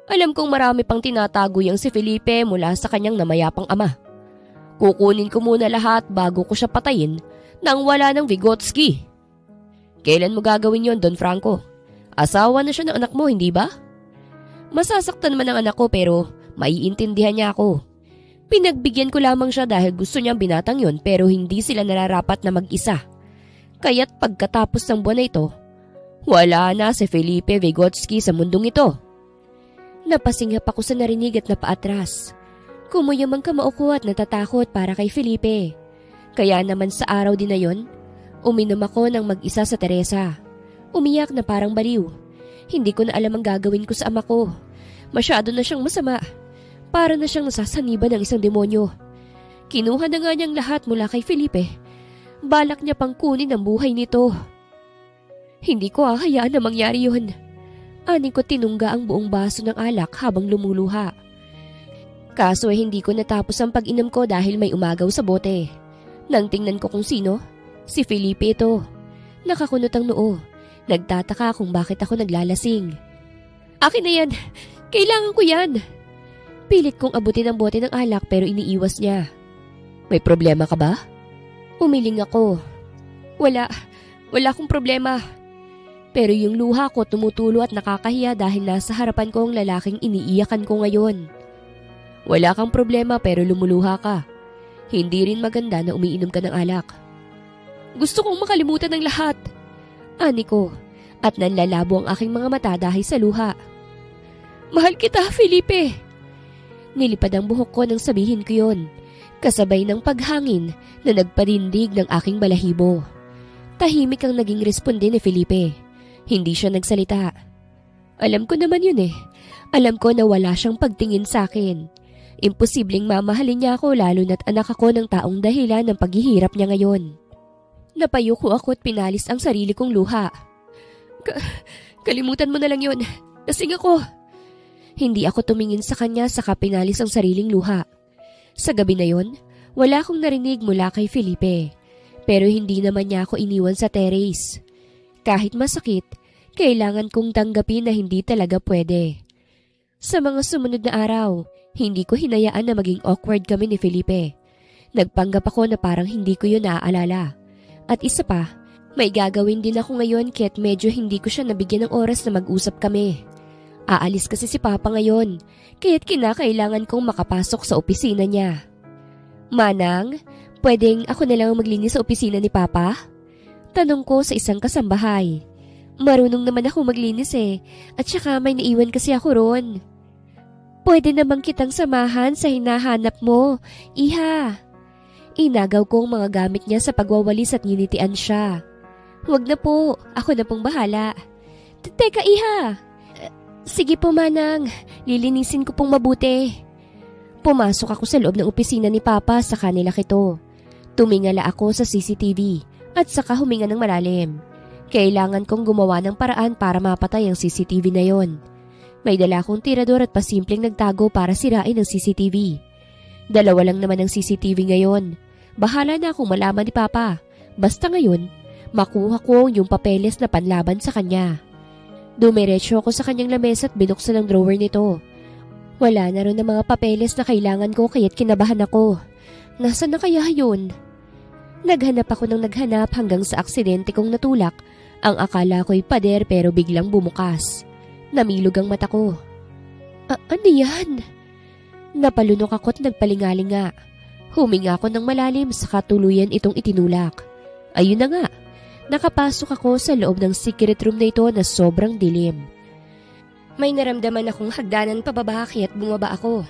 Alam kong marami pang tinatago yang si Felipe mula sa kanyang namayapang ama. Kukunin ko muna lahat bago ko siya patayin nang wala ng Vygotsky. Kailan mo gagawin yon, Don Franco? Asawa na siya ng anak mo, hindi ba? Masasaktan man ang anak ko pero maiintindihan niya ako. Pinagbigyan ko lamang siya dahil gusto niyang binatang yon pero hindi sila nararapat na mag-isa. Kaya't pagkatapos ng buwan na ito, wala na si Felipe Vygotsky sa mundong ito. Napasingap ako sa narinig at napaatras. Kumuyam ang kamao ko at natatakot para kay Felipe. Kaya naman sa araw din na yon, uminom ako ng mag-isa sa Teresa. Umiyak na parang baliw. Hindi ko na alam ang gagawin ko sa ama ko. Masyado na siyang masama. Para na siyang nasasaniban ng isang demonyo. Kinuha na nga niyang lahat mula kay Felipe. Balak niya pang kunin ang buhay nito. Hindi ko hahayaan na mangyari yun. Ani ko tinungga ang buong baso ng alak habang lumuluha. Kaso hindi ko natapos ang pag-inom ko dahil may umagaw sa bote. Nang tingnan ko kung sino, si Felipe ito. Nakakunot ang noo. Nagtataka kung bakit ako naglalasing. Akin na yan! Kailangan ko yan! Pilit kong abutin ang bote ng alak pero iniiwas niya. May problema ka ba? Umiling ako. Wala akong problema. Pero yung luha ko tumutulo at nakakahiya dahil nasa harapan ko ang lalaking iniiyakan ko ngayon. Wala kang problema pero lumuluha ka. Hindi rin maganda na umiinom ka ng alak. Gusto kong makalimutan ng lahat. Ani ko, at nanlalabo ang aking mga mata dahil sa luha. Mahal kita, Felipe! Nilipad ang buhok ko nang sabihin ko yon, kasabay ng paghangin na nagparindig ng aking balahibo. Tahimik ang naging responde ni Felipe. Hindi siya nagsalita. Alam ko naman yun eh. Alam ko na wala siyang pagtingin sa akin. Imposibleng mamahalin niya ako lalo na't anak ako ng taong dahilan ng paghihirap niya ngayon. Napayuko ako at pinalis ang sarili kong luha. Kalimutan mo na lang yun. Lasing ako. Hindi ako tumingin sa kanya saka pinalis ang sariling luha. Sa gabi na yon, wala akong narinig mula kay Felipe. Pero hindi naman niya ako iniwan sa terrace. Kahit masakit, kailangan kong tanggapin na hindi talaga pwede. Sa mga sumunod na araw, hindi ko hinayaan na maging awkward kami ni Felipe. Nagpanggap ako na parang hindi ko yun naaalala. At isa pa, may gagawin din ako ngayon kaya't medyo hindi ko siya nabigyan ng oras na mag-usap kami. Aalis kasi si Papa ngayon, kaya't kinakailangan kong makapasok sa opisina niya. Manang, pwedeng ako na lang maglinis sa opisina ni Papa? Tanong ko sa isang kasambahay. Marunong naman ako maglinis at saka may naiwan kasi ako ron. Pwede namang kitang samahan sa hinahanap mo, Iha. Inagaw ko ang mga gamit niya sa pagwawalis at nginitian siya. Huwag na po, ako na pong bahala. Teka, Iha. Sige po, Manang, lilinisin ko pong mabuti. Pumasok ako sa loob ng opisina ni Papa sa kanila kito. Tumingala ako sa CCTV at saka huminga ng malalim. Kailangan kong gumawa ng paraan para mapatay ang CCTV na yon. May dala akong tirador at pasimpleng nagtago para sirain ang CCTV. Dalawa lang naman ang CCTV ngayon. Bahala na akong malaman ni Papa. Basta ngayon, makuha ko yung papeles na panlaban sa kanya. Dumiretso ako sa kanyang lamesa at binuksan ang drawer nito. Wala na rin ang mga papeles na kailangan ko kaya't kinabahan ako. Nasaan na kaya yun? Naghanap ako ng naghanap hanggang sa aksidente kong natulak. Ang akala ko'y pader pero biglang bumukas. Namilog ang mata ko. Ano yan? Napalunok ako at nagpalingalinga. Huminga ako ng malalim sa katuluyan itong itinulak. Ayun na nga, nakapasok ako sa loob ng secret room na ito na sobrang dilim. May naramdaman akong hagdanan pababa kaya't bumaba ako.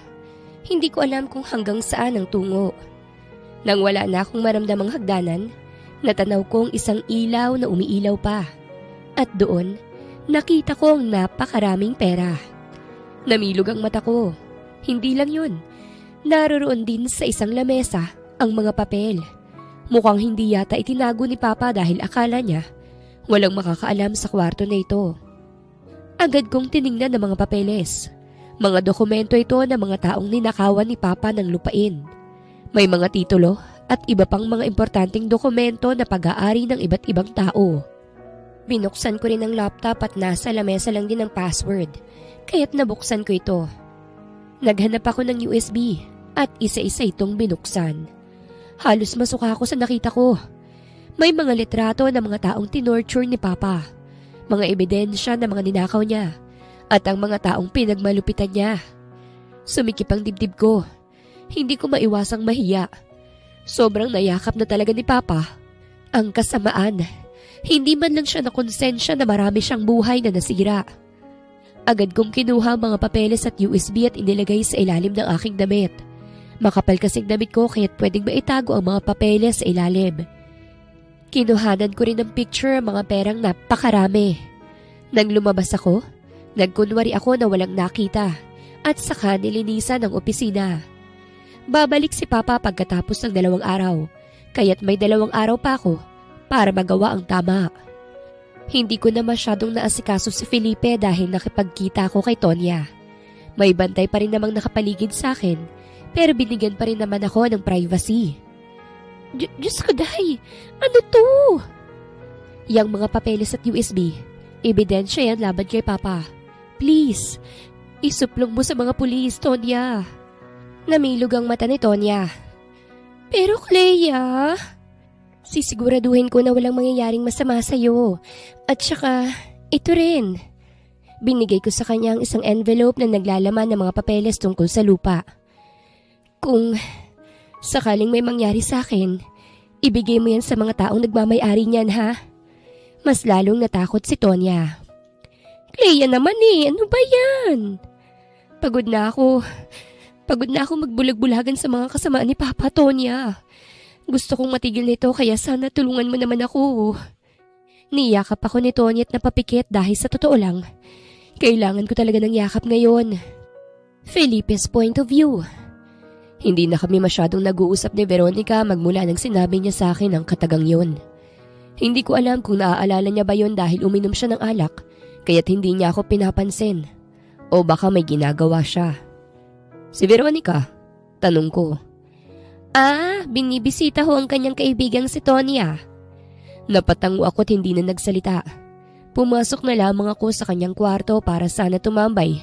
Hindi ko alam kung hanggang saan ang tungo. Nang wala na akong maramdamang hagdanan, natanaw kong isang ilaw na umiilaw pa. At doon, nakita ko ang napakaraming pera. Namilog ang mata ko. Hindi lang yun. Naroroon din sa isang lamesa ang mga papel. Mukhang hindi yata itinago ni Papa dahil akala niya walang makakaalam sa kwarto na ito. Agad kong tiningnan ang mga papeles. Mga dokumento ito ng mga taong ninakawan ni Papa ng lupain. May mga titulo at iba pang mga importanteng dokumento na pag-aari ng iba't ibang tao. Binuksan ko rin ang laptop at nasa lamesa lang din ang password, kaya't nabuksan ko ito. Naghanap ako ng USB at isa-isa itong binuksan. Halos masuka ako sa nakita ko. May mga litrato ng mga taong tinorture ni Papa, mga ebidensya ng mga ninakaw niya, at ang mga taong pinagmalupitan niya. Sumikip ang dibdib ko. Hindi ko maiwasang mahiya. Sobrang nayakap na talaga ni Papa. Ang kasamaan, hindi man lang siya nakonsensya na marami siyang buhay na nasira. Agad kong kinuha ang mga papeles at USB at inilagay sa ilalim ng aking damit. Makapal kasing damit ko kaya't pwedeng maitago ang mga papeles sa ilalim. Kinuhanan ko rin ng picture ang mga perang napakarami. Nang lumabas ako, nagkunwari ako na walang nakita at saka nilinisan ang opisina. Babalik si Papa pagkatapos ng 2 araw, kaya't may 2 araw pa ako para magawa ang tama. Hindi ko na masyadong naasikaso si Felipe dahil nakipagkita ako kay Tonya. May bantay pa rin namang nakapaligid sa akin, pero binigyan pa rin naman ako ng privacy. Diyos ko dahi, ano to? Yang mga papeles at USB, ebidensya yan laban kay Papa. Please, isuplong mo sa mga pulis, Tonya. Namilog ang mata ni Tonya. Pero Clea, sisiguraduhin ko na walang mangyayaring masama sa'yo. At saka, ito rin. Binigay ko sa kanya ang isang envelope na naglalaman ng mga papeles tungkol sa lupa. Kung sakaling may mangyari sa akin, ibigay mo yan sa mga taong nagmamay-ari niyan, ha? Mas lalong natakot si Tonya. Clea naman ano ba yan? Pagod na ako. Pagod na ako magbulag-bulagan sa mga kasamaan ni Papa, Tonya. Gusto kong matigil nito kaya sana tulungan mo naman ako. Niyakap ako ni Tonya at napapikit dahil sa totoo lang, kailangan ko talaga ng yakap ngayon. Felipe's point of view. Hindi na kami masyadong nag-uusap ni Veronica magmula nang sinabi niya sa akin ang katagang yun. Hindi ko alam kung naaalala niya ba yon dahil uminom siya ng alak, kaya't hindi niya ako pinapansin. O baka may ginagawa siya. Si Veronica? Tanong ko. Binibisita ho ang kanyang kaibigang si Tony ah. Napatango ako't hindi na nagsalita. Pumasok na lamang ako sa kanyang kwarto para sana tumambay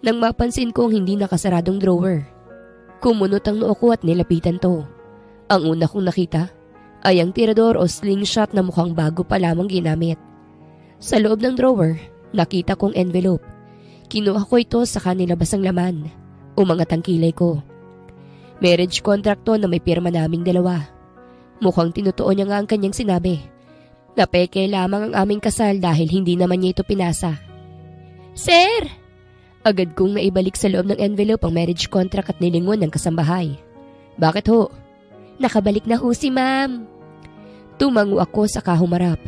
nang mapansin kong hindi nakasaradong drawer. Kumunot ang noo ko at nilapitan to. Ang una kong nakita ay ang tirador o slingshot na mukhang bago pa lamang ginamit. Sa loob ng drawer, nakita kong envelope. Kinuha ko ito sa kanilabas ang laman. Umangat ang kilay ko. Marriage contract to na may pirma naming dalawa. Mukhang tinutuon niya nga ang kanyang sinabi. Napeke lamang ang aming kasal dahil hindi naman niya ito pinasa. Sir! Agad kong naibalik sa loob ng envelope ang marriage contract at nilingon ng kasambahay. Bakit ho? Nakabalik na ho si ma'am. Tumango ako sa kahumarap.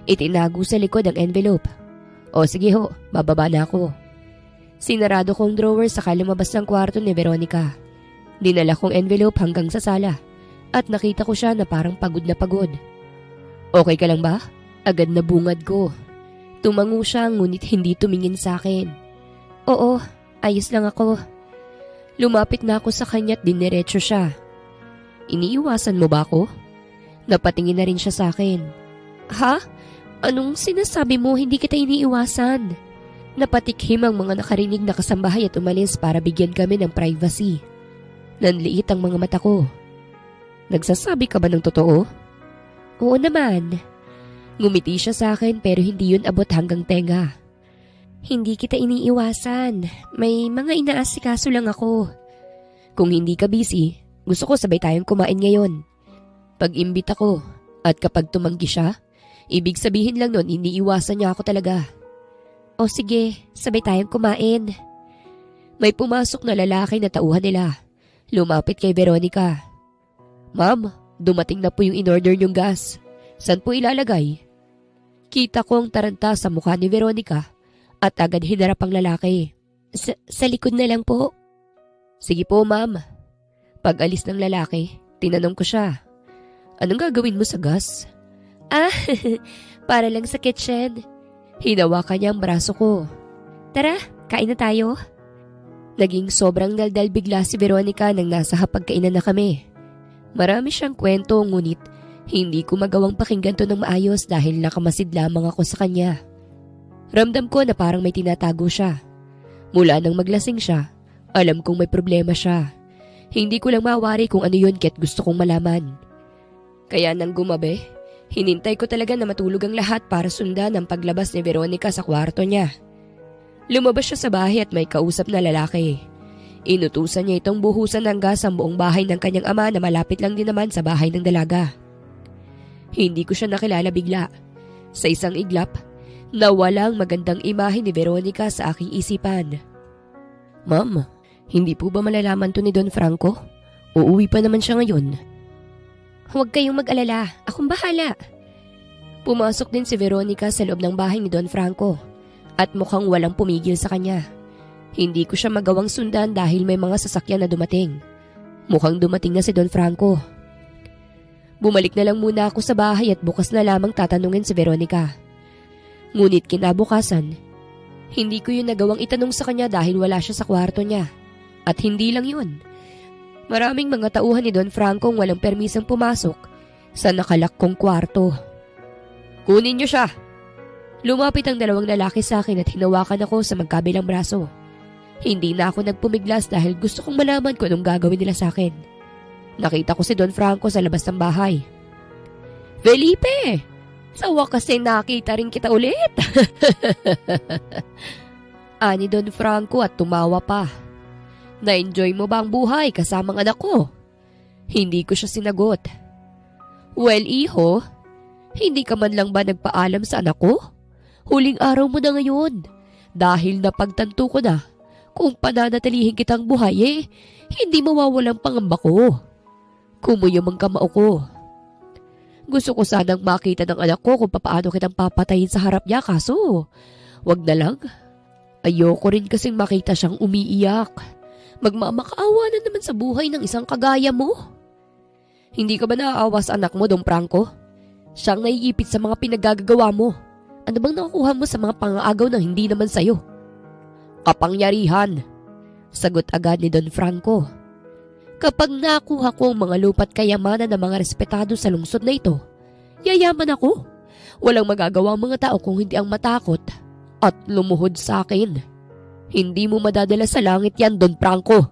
Itinago sa likod ang envelope. O sige ho, bababa na ako. Sinarado kong drawer sa lumabas ng kwarto ni Veronica. Dinala kong envelope hanggang sa sala at nakita ko siya na parang pagod na pagod. Okay ka lang ba? Agad na bungad ko. Tumango siya ngunit hindi tumingin sa akin. Oo, ayos lang ako. Lumapit na ako sa kanya at diniretso siya. Iniiwasan mo ba ako? Napatingin na rin siya sa akin. Ha? Anong sinasabi mo? Hindi kita iniiwasan. Napatikhim ang mga nakarinig na kasambahay at umalis para bigyan kami ng privacy. Nanliit ang mga mata ko. Nagsasabi ka ba ng totoo? Oo naman. Ngumiti siya sa akin pero hindi yun abot hanggang tenga. Hindi kita iniiwasan. May mga inaasikaso lang ako. Kung hindi ka busy, gusto ko sabay tayong kumain ngayon. Pag-imbita ko at kapag tumanggi siya, ibig sabihin lang nun iniiwasan niya ako talaga. O sige, sabay tayong kumain. May pumasok na lalaki na tauhan nila. Lumapit kay Veronica. Ma'am, dumating na po yung in-order niyong gas. Saan po ilalagay? Kita ko ang taranta sa mukha ni Veronica at agad hinarap ang lalaki. Sa likod na lang po. Sige po ma'am. Pag-alis ng lalaki, tinanong ko siya. Anong gagawin mo sa gas? Para lang sa kitchen. Hinawakan niya ang braso ko. Tara, kain na tayo. Naging sobrang daldal bigla si Veronica nang nasa hapagkainan na kami. Marami siyang kwento ngunit hindi ko magawang pakinggan to ng maayos dahil nakamasid lamang ako sa kanya. Ramdam ko na parang may tinatago siya. Mula nang maglasing siya, alam kong may problema siya. Hindi ko lang mawari kung ano yun kaya't gusto kong malaman. Kaya nang gumabi, hinintay ko talaga na matulog ang lahat para sundan ang paglabas ni Veronica sa kwarto niya. Lumabas siya sa bahay at may kausap na lalaki. Inutusan niya itong buhusan ng gas ang buong bahay ng kanyang ama na malapit lang din naman sa bahay ng dalaga. Hindi ko siya nakilala bigla. Sa isang iglap, nawalang magandang imahe ni Veronica sa aking isipan. Ma'am, hindi po ba malalaman to ni Don Franco? Uuwi pa naman siya ngayon. Huwag kayong mag-alala, akong bahala. Pumasok din si Veronica sa loob ng bahay ni Don Franco at mukhang walang pumigil sa kanya. Hindi ko siya magawang sundan dahil may mga sasakyan na dumating. Mukhang dumating na si Don Franco. Bumalik na lang muna ako sa bahay at bukas na lamang tatanungin si Veronica. Ngunit kinabukasan, hindi ko yun nagawang itanong sa kanya dahil wala siya sa kwarto niya. At hindi lang yun. Maraming mga tauhan ni Don Franco ang walang permisang pumasok sa nakalak kong kwarto. Kunin niyo siya! Lumapit ang dalawang lalaki sa akin at hinawakan ako sa magkabilang braso. Hindi na ako nagpumiglas dahil gusto kong malaman kung anong gagawin nila sa akin. Nakita ko si Don Franco sa labas ng bahay. Felipe! Sa wakas ay nakita rin kita ulit! Ani Don Franco at tumawa pa. Na-enjoy mo ba ang buhay kasamang anak ko? Hindi ko siya sinagot. Well, iho, hindi ka man lang ba nagpaalam sa anak ko? Huling araw mo na ngayon. Dahil napagtanto ko na, kung pananatilihin kitang buhay hindi mawawalang pangamba ko. Kumuyamang kamao ko. Gusto ko sanang makita ng anak ko kung paano kitang papatayin sa harap niya kaso, wag na lang. Ayoko rin kasing makita siyang umiiyak. Magmamakaawa na naman sa buhay ng isang kagaya mo. Hindi ka ba naaawa sa anak mo, Don Franco? Siyang naiipit sa mga pinagagagawa mo. Ano bang nakukuha mo sa mga pang-aagaw na hindi naman sa'yo? Kapangyarihan, sagot agad ni Don Franco. Kapag nakuha ko ang mga lupa't kayamanan ng mga respetado sa lungsod na ito, yayaman ako. Walang magagawa ang mga tao kung hindi ang matakot at lumuhod sa akin. Hindi mo madadala sa langit yan, Don Franco.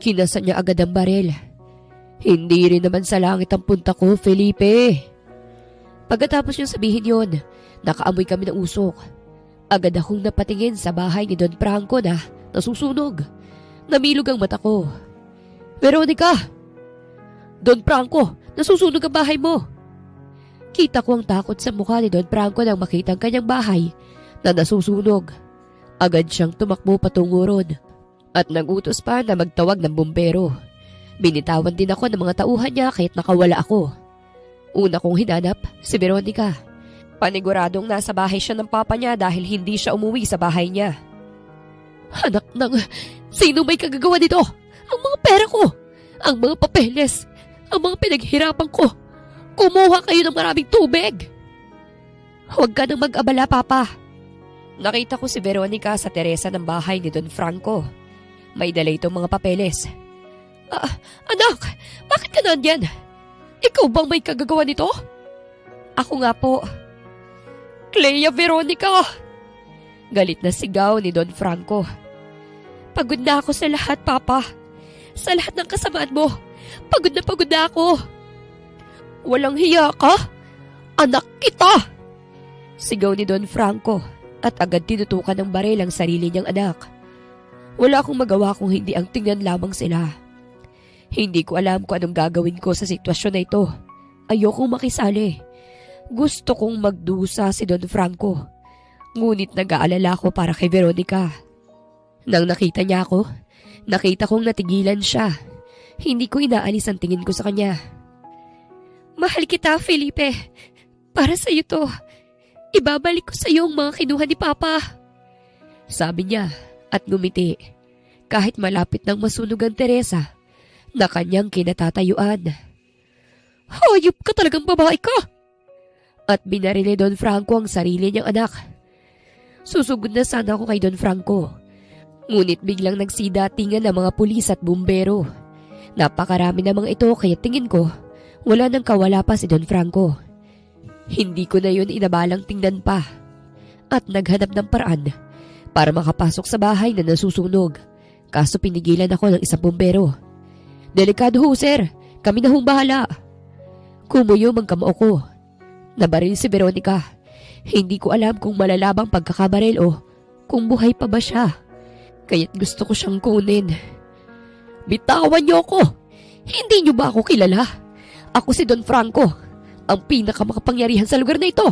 Kinasa niya agad ang baril. Hindi rin naman sa langit ang punta ko, Felipe. Pagkatapos niyang sabihin yon, nakaamoy kami ng usok. Agad akong napatingin sa bahay ni Don Franco na nasusunog. Namilog ang mata ko. Veronica! Don Franco, nasusunog ang bahay mo! Kita ko ang takot sa mukha ni Don Franco nang makita ang kanyang bahay na nasusunog. Agad siyang tumakbo patungo ron at nagutos pa na magtawag ng bumbero. Binitawan din ako ng mga tauhan niya kahit nakawala ako. Una kong hinanap si Veronica. Paniguradong nasa bahay siya ng papa niya dahil hindi siya umuwi sa bahay niya. Anak ng... Sino may kagagawa nito? Ang mga pera ko, ang mga papeles, ang mga pinaghirapan ko. Kumuha kayo ng maraming tubig. Huwag ka nang mag-abala, Papa. Nakita ko si Veronica sa teresa ng bahay ni Don Franco. May dala itong mga papeles. Anak, bakit ka nandyan? Ikaw bang may kagagawa nito? Ako nga po. Clea Veronica! Galit na sigaw ni Don Franco. Pagod na ako sa lahat, Papa. Sa lahat ng kasamaan mo. Pagod na ako. Walang hiya ka? Anak kita! Sigaw ni Don Franco at agad tinutukan ng baril ang sarili niyang anak. Wala akong magawa kung hindi ang tingnan lamang sila. Hindi ko alam kung anong gagawin ko sa sitwasyon na ito. Ayokong makisali. Gusto kong magdusa si Don Franco. Ngunit nag-aalala ko para kay Veronica. Nang nakita niya ako, nakita kong natigilan siya. Hindi ko inaalis ang tingin ko sa kanya. Mahal kita, Felipe. Para sa iyo to. Ibabalik ko sa iyo ang mga kinuha ni Papa. Sabi niya at ngumiti. Kahit malapit nang masunog ang Teresa na kanyang kinatatayuan. Hayop ka talagang babae ka! At binaril ni Don Franco ang sarili niyang anak. Susugod na sana ako kay Don Franco. Ngunit biglang nagsidatingan ng mga pulis at bumbero. Napakarami na mga ito kaya tingin ko wala nang kawala pa si Don Franco. Hindi ko na yun inabalang tingnan pa. At naghanap ng paraan para makapasok sa bahay na nasusunog. Kaso pinigilan ako ng isang bumbero. Delikado ho, sir. Kami na hong bahala. Kumuyom ang kamao ko. Nabaril si Veronica. Hindi ko alam kung malalabang pagkakabaril o kung buhay pa ba siya. Kaya't gusto ko siyang kunin. Bitawan niyo ako! Hindi niyo ba ako kilala? Ako si Don Franco, ang pinakamakapangyarihan sa lugar na ito.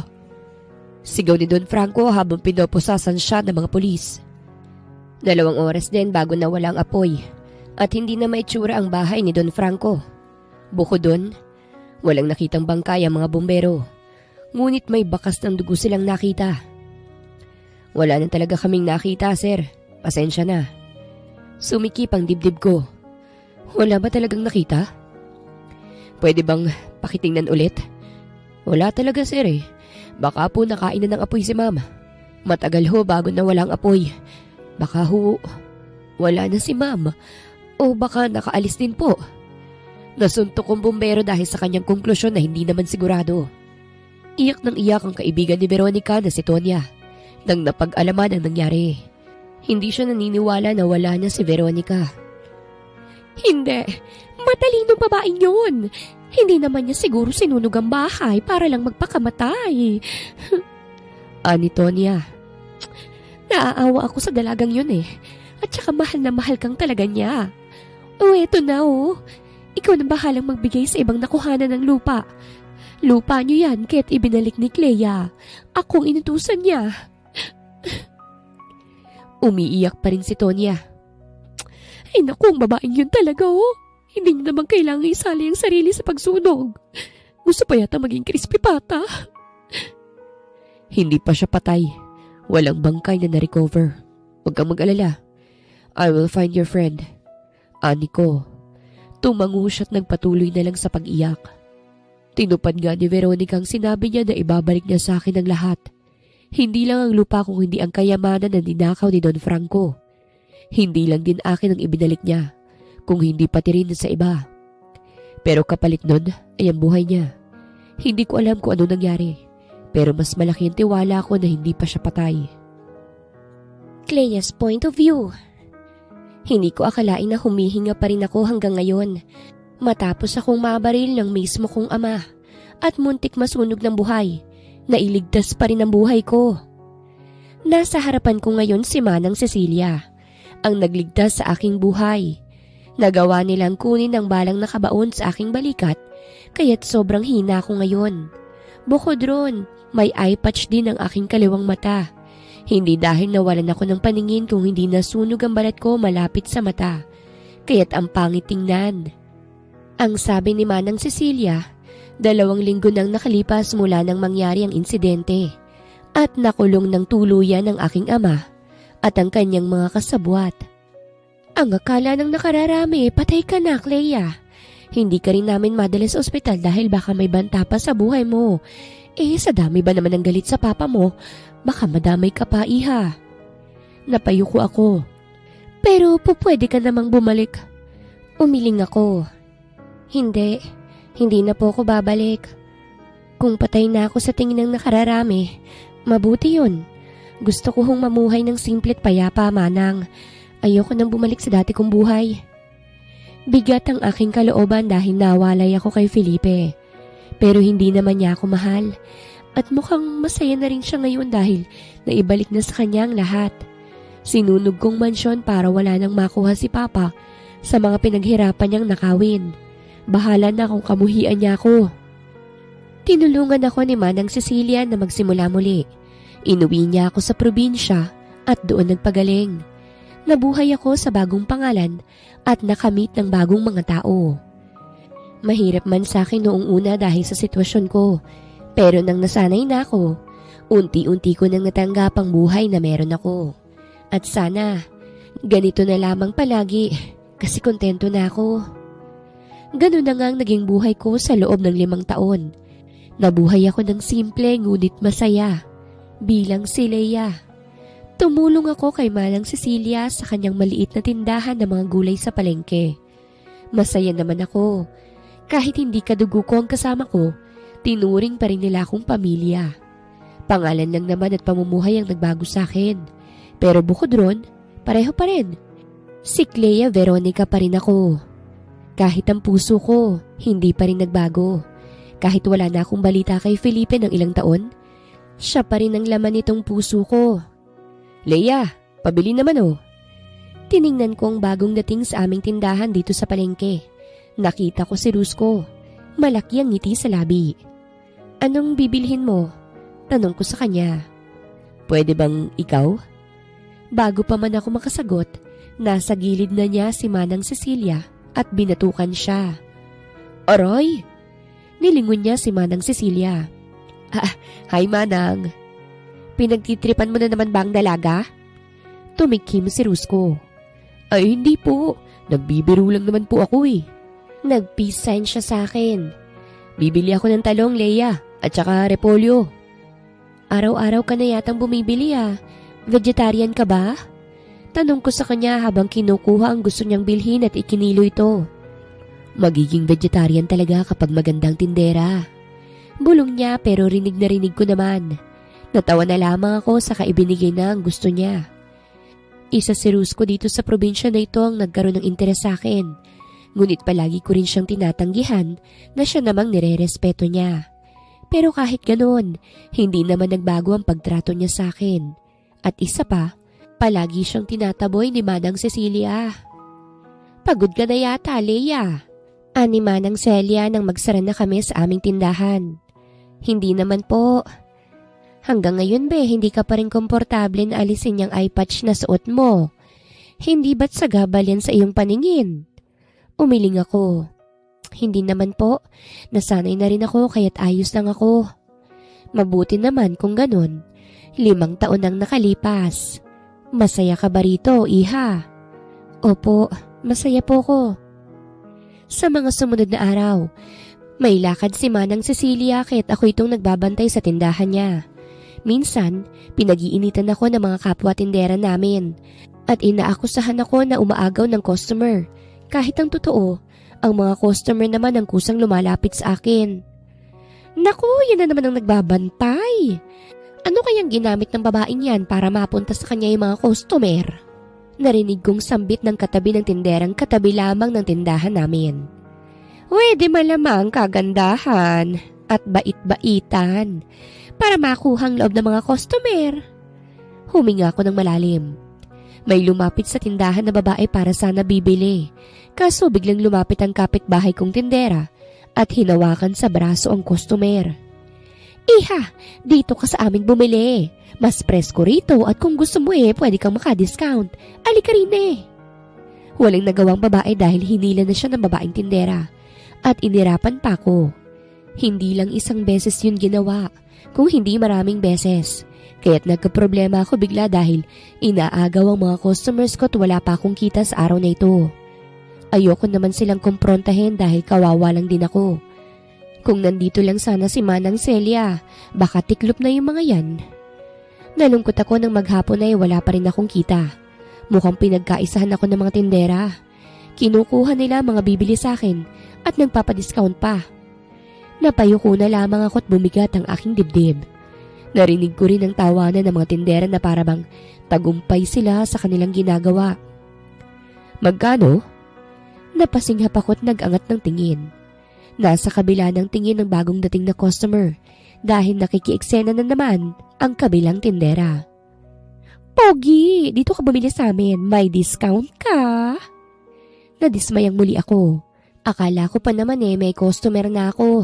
Sigaw ni Don Franco habang pinoposasan siya ng mga pulis. 2 oras din bago nawala ang apoy at hindi na maitsura ang bahay ni Don Franco. Bukod doon, walang nakitang bangkay ang mga bumbero. Ngunit may bakas ng dugo silang nakita. Wala na talaga kaming nakita, sir. Pasensya na. Sumikip ang dibdib ko. Wala ba talagang nakita? Pwede bang pakitingnan ulit? Wala talaga, sir eh. Baka po nakain na ng apoy si mama. Matagal ho bago na walang apoy. Baka ho wala na si mama. O baka nakaalis din po. Nasuntok ang bumbero dahil sa kanyang konklusyon na hindi naman sigurado. Iyak ng iyak ang kaibigan ni Veronica na si Tonya nang napag-alaman ang nangyari. Hindi siya naniniwala na wala na si Veronica. Hindi. Matalinong babaeng yun. Hindi naman niya siguro sinunog ang bahay para lang magpakamatay. Ani Tonya. Naaawa ako sa dalagang yun eh. At saka mahal na mahal kang talaga niya. O eto na oh. Ikaw na bahalang magbigay sa ibang nakuhanan ng lupa. Lupa niyo yan kaya't ibinalik ni Clea. Akong inutusan niya. Umiiyak pa rin si Tonya. Ay naku, ang babaeng yun talaga oh. Hindi niya naman kailangan isali ang sarili sa pagsunog. Gusto pa yata maging crispy pata. Hindi pa siya patay. Walang bangkay na na-recover. Huwag kang mag-alala. I will find your friend. Ani ko. Tumango siya at nagpatuloy na lang sa pag-iyak. Tinupad nga ni Veronica ang sinabi niya na ibabalik niya sa akin ang lahat. Hindi lang ang lupa kung hindi ang kayamanan na ninakaw ni Don Franco. Hindi lang din akin ang ibinalik niya, kung hindi pati rin sa iba. Pero kapalit nun ay ang buhay niya. Hindi ko alam kung ano nangyari, pero mas malaki ang tiwala ko na hindi pa siya patay. Clea's point of view. Hindi ko akalain na humihinga pa rin ako hanggang ngayon, matapos akong mabaril ng mismo kong ama at muntik masunog ng buhay. Nailigtas pa rin ang buhay ko. Nasa harapan ko ngayon si Manang Cecilia, ang nagligtas sa aking buhay. Nagawa nilang kunin ang balang nakabaon sa aking balikat, kaya't sobrang hina ko ngayon. Bukod ron, may eye patch din ang aking kaliwang mata. Hindi dahil nawalan ako ng paningin kung hindi nasunog ang balat ko malapit sa mata, kaya't ang pangit tingnan. Ang sabi ni Manang Cecilia, 2 linggo nang nakalipas mula nang mangyari ang insidente at nakulong ng tuluyan ang aking ama at ang kanyang mga kasabwat. Ang akala ng nakararami, patay ka na, Clea. Hindi ka rin namin madala sa ospital dahil baka may banta pa sa buhay mo. Sa dami ba naman ng galit sa papa mo, baka madamay ka pa, iha. Napayuko ako. Pero pwede ka namang bumalik. Umiling ako. Hindi na po ako babalik. Kung patay na ako sa tingin ng nakararami, mabuti yun. Gusto ko hong mamuhay ng simple at payapa, Manang. Ayoko nang bumalik sa dati kong buhay. Bigat ang aking kalooban dahil nawalay ako kay Felipe. Pero hindi naman niya ako mahal. At mukhang masaya na rin siya ngayon dahil naibalik na sa kanya ang lahat. Sinunog kong mansyon para wala nang makuha si Papa sa mga pinaghirapan niyang nakawin. Bahala na kung kamuhian niya ako. Tinulungan ako ni Manang Cecilia na magsimula muli. Inuwi niya ako sa probinsya at doon nagpagaling. Nabuhay ako sa bagong pangalan at nakamit ng bagong mga tao. Mahirap man sa akin noong una dahil sa sitwasyon ko, pero nang nasanay na ako, unti-unti ko nang natanggap ang buhay na meron ako. At sana, ganito na lamang palagi kasi kontento na ako. Ganun na nga ang naging buhay ko sa loob ng 5 taon. Nabuhay ako ng simple ngunit masaya, bilang si Leia. Tumulong ako kay Manang Cecilia sa kanyang maliit na tindahan ng mga gulay sa palengke. Masaya naman ako. Kahit hindi kadugo ko ang kasama ko, tinuring pa rin nila akong pamilya. Pangalan lang naman at pamumuhay ang nagbago sa akin. Pero bukod ron, pareho pa rin. Si Clea Veronica pa rin ako. Kahit ang puso ko, hindi pa rin nagbago. Kahit wala na akong balita kay Felipe ng ilang taon, siya pa rin ang laman nitong puso ko. Leia, pabili naman oh. Tiningnan ko ang bagong dating sa aming tindahan dito sa palengke. Nakita ko si Rusco. Malaki ang ngiti sa labi. Anong bibilhin mo? Tanong ko sa kanya. Pwede bang ikaw? Bago pa man ako makasagot, nasa gilid na niya si Manang Cecilia at binatukan siya. Aray! Nilingon niya si Manang Cecilia. Hi Manang. Pinagtitripan mo na naman ba ang dalaga? Tumikim si Rusco. Ay hindi po, nagbibiro lang naman po ako eh. Nag-peace sign siya sa akin. Bibili ako ng talong, Leia, at saka repolyo. Araw-araw ka na yatang bumibili ah. Vegetarian ka ba? Tanong ko sa kanya habang kinukuha ang gusto niyang bilhin at ikinilo ito. Magiging vegetarian talaga kapag magandang tindera. Bulong niya pero rinig na rinig ko naman. Natawa na lamang ako sa kaibinigay na ang gusto niya. Isa si Rusco dito sa probinsya na ito ang nagkaroon ng interes sa akin. Ngunit palagi ko rin siyang tinatanggihan na siya namang nirerespeto niya. Pero kahit ganoon, hindi naman nagbago ang pagtrato niya sa akin. At isa pa, palagi siyang tinataboy ni Manang Cecilia. Pagod ka na yata, Leia. Ani Manang Celia nang magsara na kami sa aming tindahan. Hindi naman po. Hanggang ngayon hindi ka pa rin komportable na alisin yung eye patch na suot mo. Hindi ba't sagabal yan sa iyong paningin? Umiling ako. Hindi naman po. Nasanay na rin ako kaya't ayos lang ako. Mabuti naman kung ganun. 5 taon nang nakalipas. Masaya ka ba rito, iha? Opo, masaya po ko. Sa mga sumunod na araw, May lakad si Manang Cecilia kaya't ako itong nagbabantay sa tindahan niya. Minsan, pinag-iinitan ako ng mga kapwa tindera namin at inaakusahan ako na umaagaw ng customer. Kahit ang totoo, ang mga customer naman ang kusang lumalapit sa akin. Naku, yan na naman ang nagbabantay. Ano kayang ginamit ng babaeng yan para mapunta sa kanya yung mga customer? Narinig kong sambit ng katabi ng tinderang katabi lamang ng tindahan namin. Pwede malamang kagandahan at bait-baitan para makuhang loob ng mga customer. Huminga ako ng malalim. May lumapit sa tindahan na babae para sana bibili. Kaso biglang lumapit ang kapitbahay kong tindera at hinawakan sa braso ang customer. Iha, dito ka sa amin bumili. Mas presko rito at kung gusto mo pwede kang maka-discount. Alika rin Walang nagawang babae dahil hinila na siya ng babaeng tindera at inirapan pa ako. Hindi lang isang beses yun ginawa, kung hindi maraming beses. Kaya't nagkaproblema ako bigla dahil inaagaw ang mga customers ko at wala pa akong kita sa araw na ito. Ayoko naman silang kumprontahin dahil kawawa lang din ako. Kung nandito lang sana si Manang Celia, baka tiklop na yung mga yan. Nalungkot ako nang maghapon ay wala pa rin akong kita. Mukhang pinagkaisahan ako ng mga tindera. Kinukuha nila mga bibili sa akin at nagpapadiscount pa. Napayuko na lamang ako at bumigat ang aking dibdib. Narinig ko rin ang tawanan ng mga tindera na parabang tagumpay sila sa kanilang ginagawa. Magkano? Napasinghap ako at nag-angat ng tingin. Nasa kabila ng tingin ng bagong dating na customer dahil nakikieksena na naman ang kabilang tindera. Pogi, dito ka bumili sa amin. May discount ka? Nadismayang muli ako. Akala ko pa naman may customer na ako.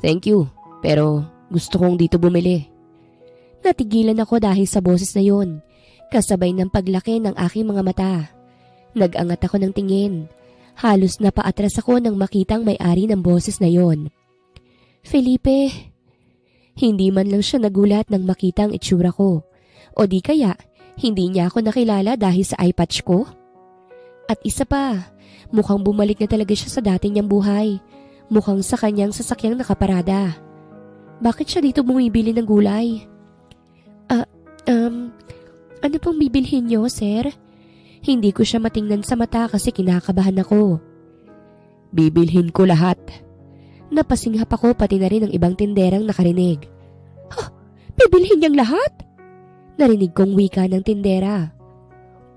Thank you, pero gusto kong dito bumili. Natigilan ako dahil sa boses na yon, kasabay ng paglaki ng aking mga mata. Nag-angat ako ng tingin. Halos napaatras ako nang makitang may-ari ng boses na yon. Felipe. Hindi man lang siya nagulat nang makita ang itsura ko. O di kaya, hindi niya ako nakilala dahil sa eye patch ko? At isa pa, mukhang bumalik na talaga siya sa dati niyang buhay. Mukhang sa kanyang sasakyang nakaparada. Bakit siya dito bumibili ng gulay? Ano pong bibilhin niyo, sir? Hindi ko siya matingnan sa mata kasi kinakabahan ako. Bibilhin ko lahat. Napasinghap ako pati na rin ang ibang tinderang nakarinig. Bibilhin niyang lahat? Narinig kong wika ng tindera.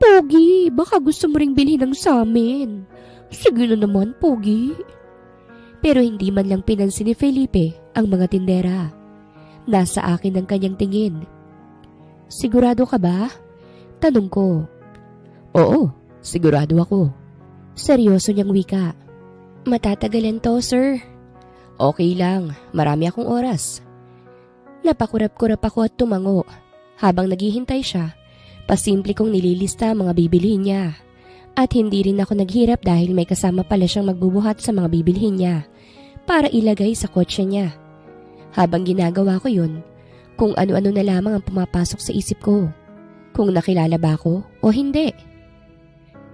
Pogi, baka gusto mo ring bilhin ng sa amin. Sige na naman, Pogi. Pero hindi man lang pinansin ni Felipe ang mga tindera. Nasa akin ang kanyang tingin. Sigurado ka ba? Tanong ko. Oo, sigurado ako. Seryoso niyang wika. Matatagalan to, sir. Okay lang, marami akong oras. Napakurap-kurap ako at tumango. Habang naghihintay siya, pasimple kong nililista ang mga bibilhin niya. At hindi rin ako naghirap dahil may kasama pala siyang magbubuhat sa mga bibilhin niya para ilagay sa kotse niya. Habang ginagawa ko yun, kung ano-ano na lamang ang pumapasok sa isip ko. Kung nakilala ba ako o hindi.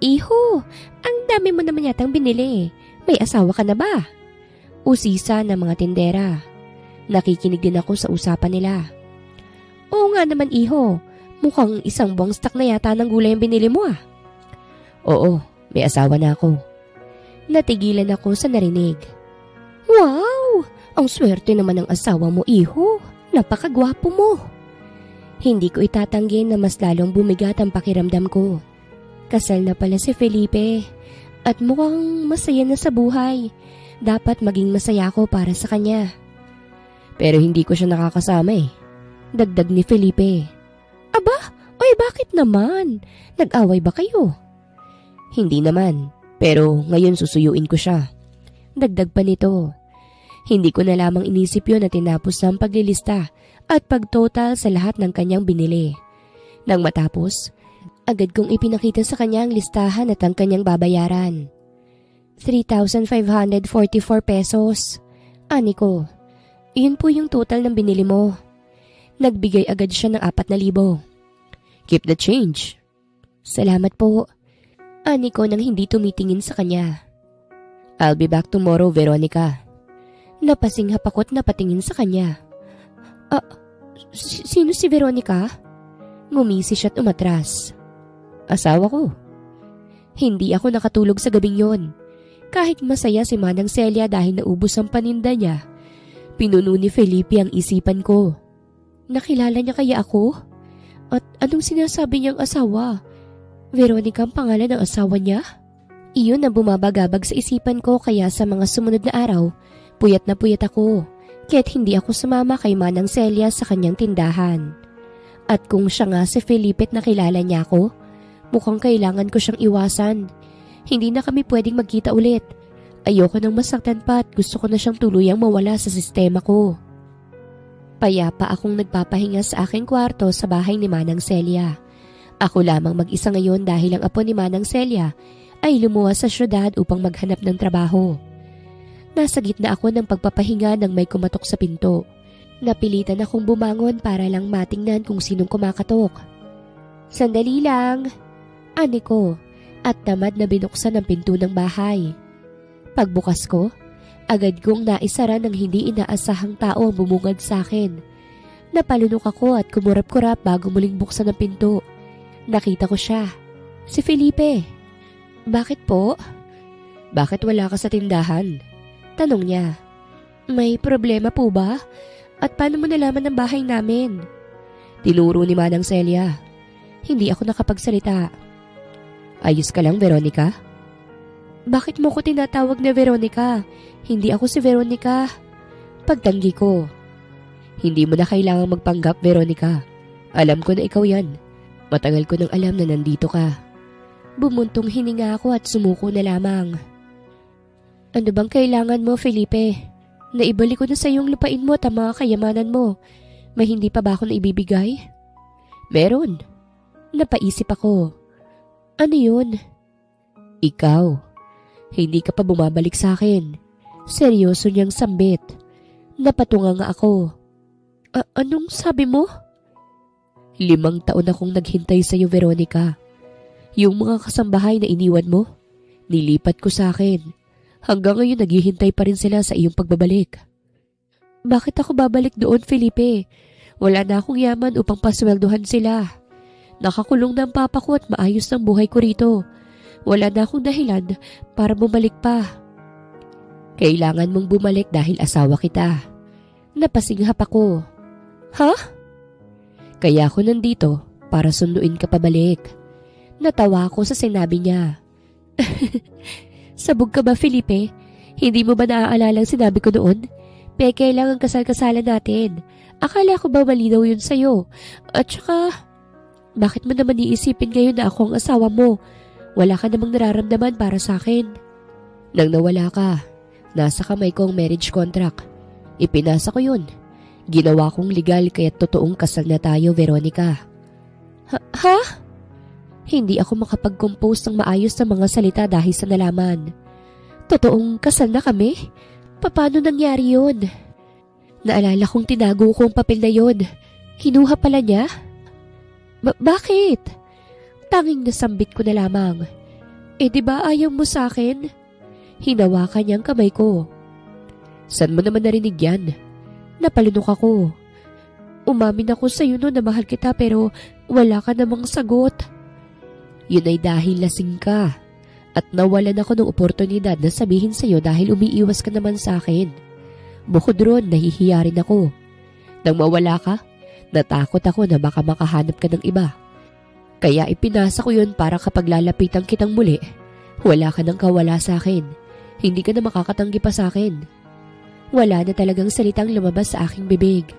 Iho, ang dami mo naman yatang binili. May asawa ka na ba? Usisa ng mga tindera. Nakikinig din ako sa usapan nila. Oo nga naman, iho. Mukhang isang buwang stock na yata ng gulay ang binili mo Oo, may asawa na ako. Natigilan ako sa narinig. Wow! Ang swerte naman ng asawa mo, iho. Napakagwapo mo. Hindi ko itatanggi na mas lalong bumigat ang pakiramdam ko. Kasal na pala si Felipe at mukhang masaya na sa buhay. Dapat maging masaya ako para sa kanya. Pero hindi ko siya nakakasama Dagdag ni Felipe. Aba, oy bakit naman? Nag-away ba kayo? Hindi naman, pero ngayon susuyuin ko siya. Dagdag pa nito. Hindi ko na lamang inisip yun na tinapos ang paglilista at pagtotal sa lahat ng kanyang binili. Nang matapos, agad kong ipinakita sa kanya ang listahan at ang kanyang babayaran. 3,544 pesos. Ani ko, yun po yung total ng binili mo. Nagbigay agad siya ng 4,000. Keep the change. Salamat po. Ani ko nang hindi tumitingin sa kanya. I'll be back tomorrow, Veronica. Napasinghap ako't napatingin sa kanya. Sino si Veronica? Ngumisi siya't umatras. Asawa ko. Hindi ako nakatulog sa gabing yon. Kahit masaya si Manang Celia dahil naubos ang paninda niya, pinuno ni Felipe ang isipan ko. Nakilala niya kaya ako? At anong sinasabi niyang asawa? Veronica ang pangalan ng asawa niya? Iyon ang bumabagabag sa isipan ko kaya sa mga sumunod na araw, puyat na puyat ako. Kaya't hindi ako sumama kay Manang Celia sa kanyang tindahan. At kung siya nga si Felipe at nakilala niya ako, mukhang kailangan ko siyang iwasan. Hindi na kami pwedeng magkita ulit. Ayoko nang masaktan pa at gusto ko na siyang tuluyang mawala sa sistema ko. Payapa akong nagpapahinga sa aking kwarto sa bahay ni Manang Celia. Ako lamang mag-isa ngayon dahil ang apo ni Manang Celia ay lumuwas sa syudad upang maghanap ng trabaho. Nasa gitna ako ng pagpapahinga nang may kumatok sa pinto. Napilitan akong bumangon para lang matingnan kung sinong kumakatok. Sandali lang, ani ko, at tamad na binuksan ang pinto ng bahay. Pagbukas ko, agad kong naisara ng hindi inaasahang tao ang bumungad sa akin. Napalunok ako at kumurap-kurap bago muling buksan ang pinto. Nakita ko siya, si Felipe. Bakit po? Bakit wala ka sa tindahan? Tanong niya. May problema po ba? At paano mo nalaman ang bahay namin? Tinuro ni Manang Celia. Hindi ako nakapagsalita. Ayos ka lang, Veronica? Bakit mo ko tinatawag na Veronica? Hindi ako si Veronica. Pagtanggi ko. Hindi mo na kailangang magpanggap, Veronica. Alam ko na ikaw yan. Matagal ko nang alam na nandito ka. Bumuntong hininga ako at sumuko na lamang. Ano bang kailangan mo, Felipe? Naibalik ko na sa iyong lupain mo at ang mga kayamanan mo. May hindi pa ba ako na ibibigay? Meron. Napaisip ako. Ano yun? Ikaw. Hindi ka pa bumabalik sa akin. Seryoso niyang sambit. Napatunga nga ako. Anong sabi mo? 5 taon akong naghintay sa iyo, Veronica. Yung mga kasambahay na iniwan mo, nilipat ko sa akin. Hanggang ngayon naghihintay pa rin sila sa iyong pagbabalik. Bakit ako babalik doon, Felipe? Wala na akong yaman upang pasweldohan sila. Nakakulong na ang papa ko at maayos ng buhay ko rito. Wala na akong dahilan para bumalik pa. Kailangan mong bumalik dahil asawa kita. Napasinghap ako. Ha? Kaya ako nandito para sunduin ka pabalik. Natawa ako sa sinabi niya. Sabog ka ba, Felipe? Hindi mo ba naaalala ang sinabi ko noon? Peke lang ang kasal-kasalan natin. Akala ko ba malinaw yun sa'yo? At saka, bakit mo naman iisipin ngayon na ako ang asawa mo? Wala ka namang nararamdaman para sa akin. Nang nawala ka, nasa kamay ko ang marriage contract. Ipinasa ko yun. Ginawa kong legal kaya totoong kasal na tayo, Veronica. Ha? Hindi ako makapag-compose ng maayos na mga salita dahil sa nalaman. Totoong kasal na kami? Paano nangyari yun? Naalala kong tinago ko ang papel na yun. Kinuha pala niya? Bakit? Tanging nasambit ko na lamang. Di ba ayaw mo sa akin? Hinawakan niya ang kamay ko. Saan mo naman narinig yan? Napalunok ako. Umamin ako sa iyo noon na mahal kita pero wala ka namang sagot. Yun ay dahil lasing ka at nawalan ako ng oportunidad na sabihin sa iyo dahil umiiwas ka naman sa akin. Bukod ron, nahihiya rin ako. Nang mawala ka, natakot ako na baka makahanap ka ng iba. Kaya ipinasa ko yun para kapag lalapitan kitang muli, wala ka nang kawala sa akin. Hindi ka na makakatanggi pa sa akin. Wala na talagang salitang lumabas sa aking bibig.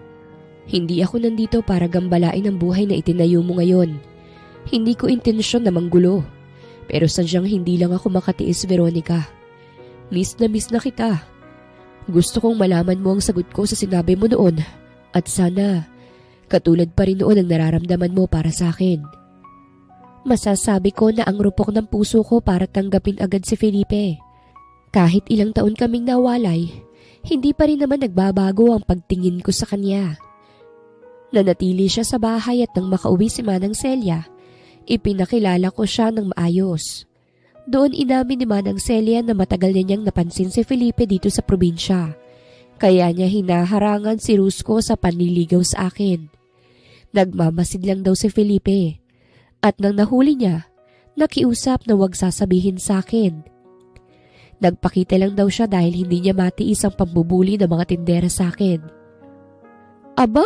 Hindi ako nandito para gambalain ang buhay na itinayo mo ngayon. Hindi ko intensyon na manggulo. Pero sadyang hindi lang ako makatiis, Veronica. Miss na kita. Gusto kong malaman mo ang sagot ko sa sinabi mo noon. At sana, katulad pa rin noon ang nararamdaman mo para sa akin. Masasabi ko na ang rupok ng puso ko para tanggapin agad si Felipe. Kahit ilang taon kaming nawalay, hindi pa rin naman nagbabago ang pagtingin ko sa kanya. Nanatili siya sa bahay at nang makauwi si Manang Celia, ipinakilala ko siya ng maayos. Doon inamin ni Manang Celia na matagal na niyang napansin si Felipe dito sa probinsya. Kaya niya hinaharangan si Rusco sa panliligaw sa akin. Nagmamasid lang daw si Felipe. At nang nahuli niya, nakiusap na wag sasabihin sa akin. Nagpakita lang daw siya dahil hindi niya matiis ang pambubuli ng mga tindera sa akin. Aba,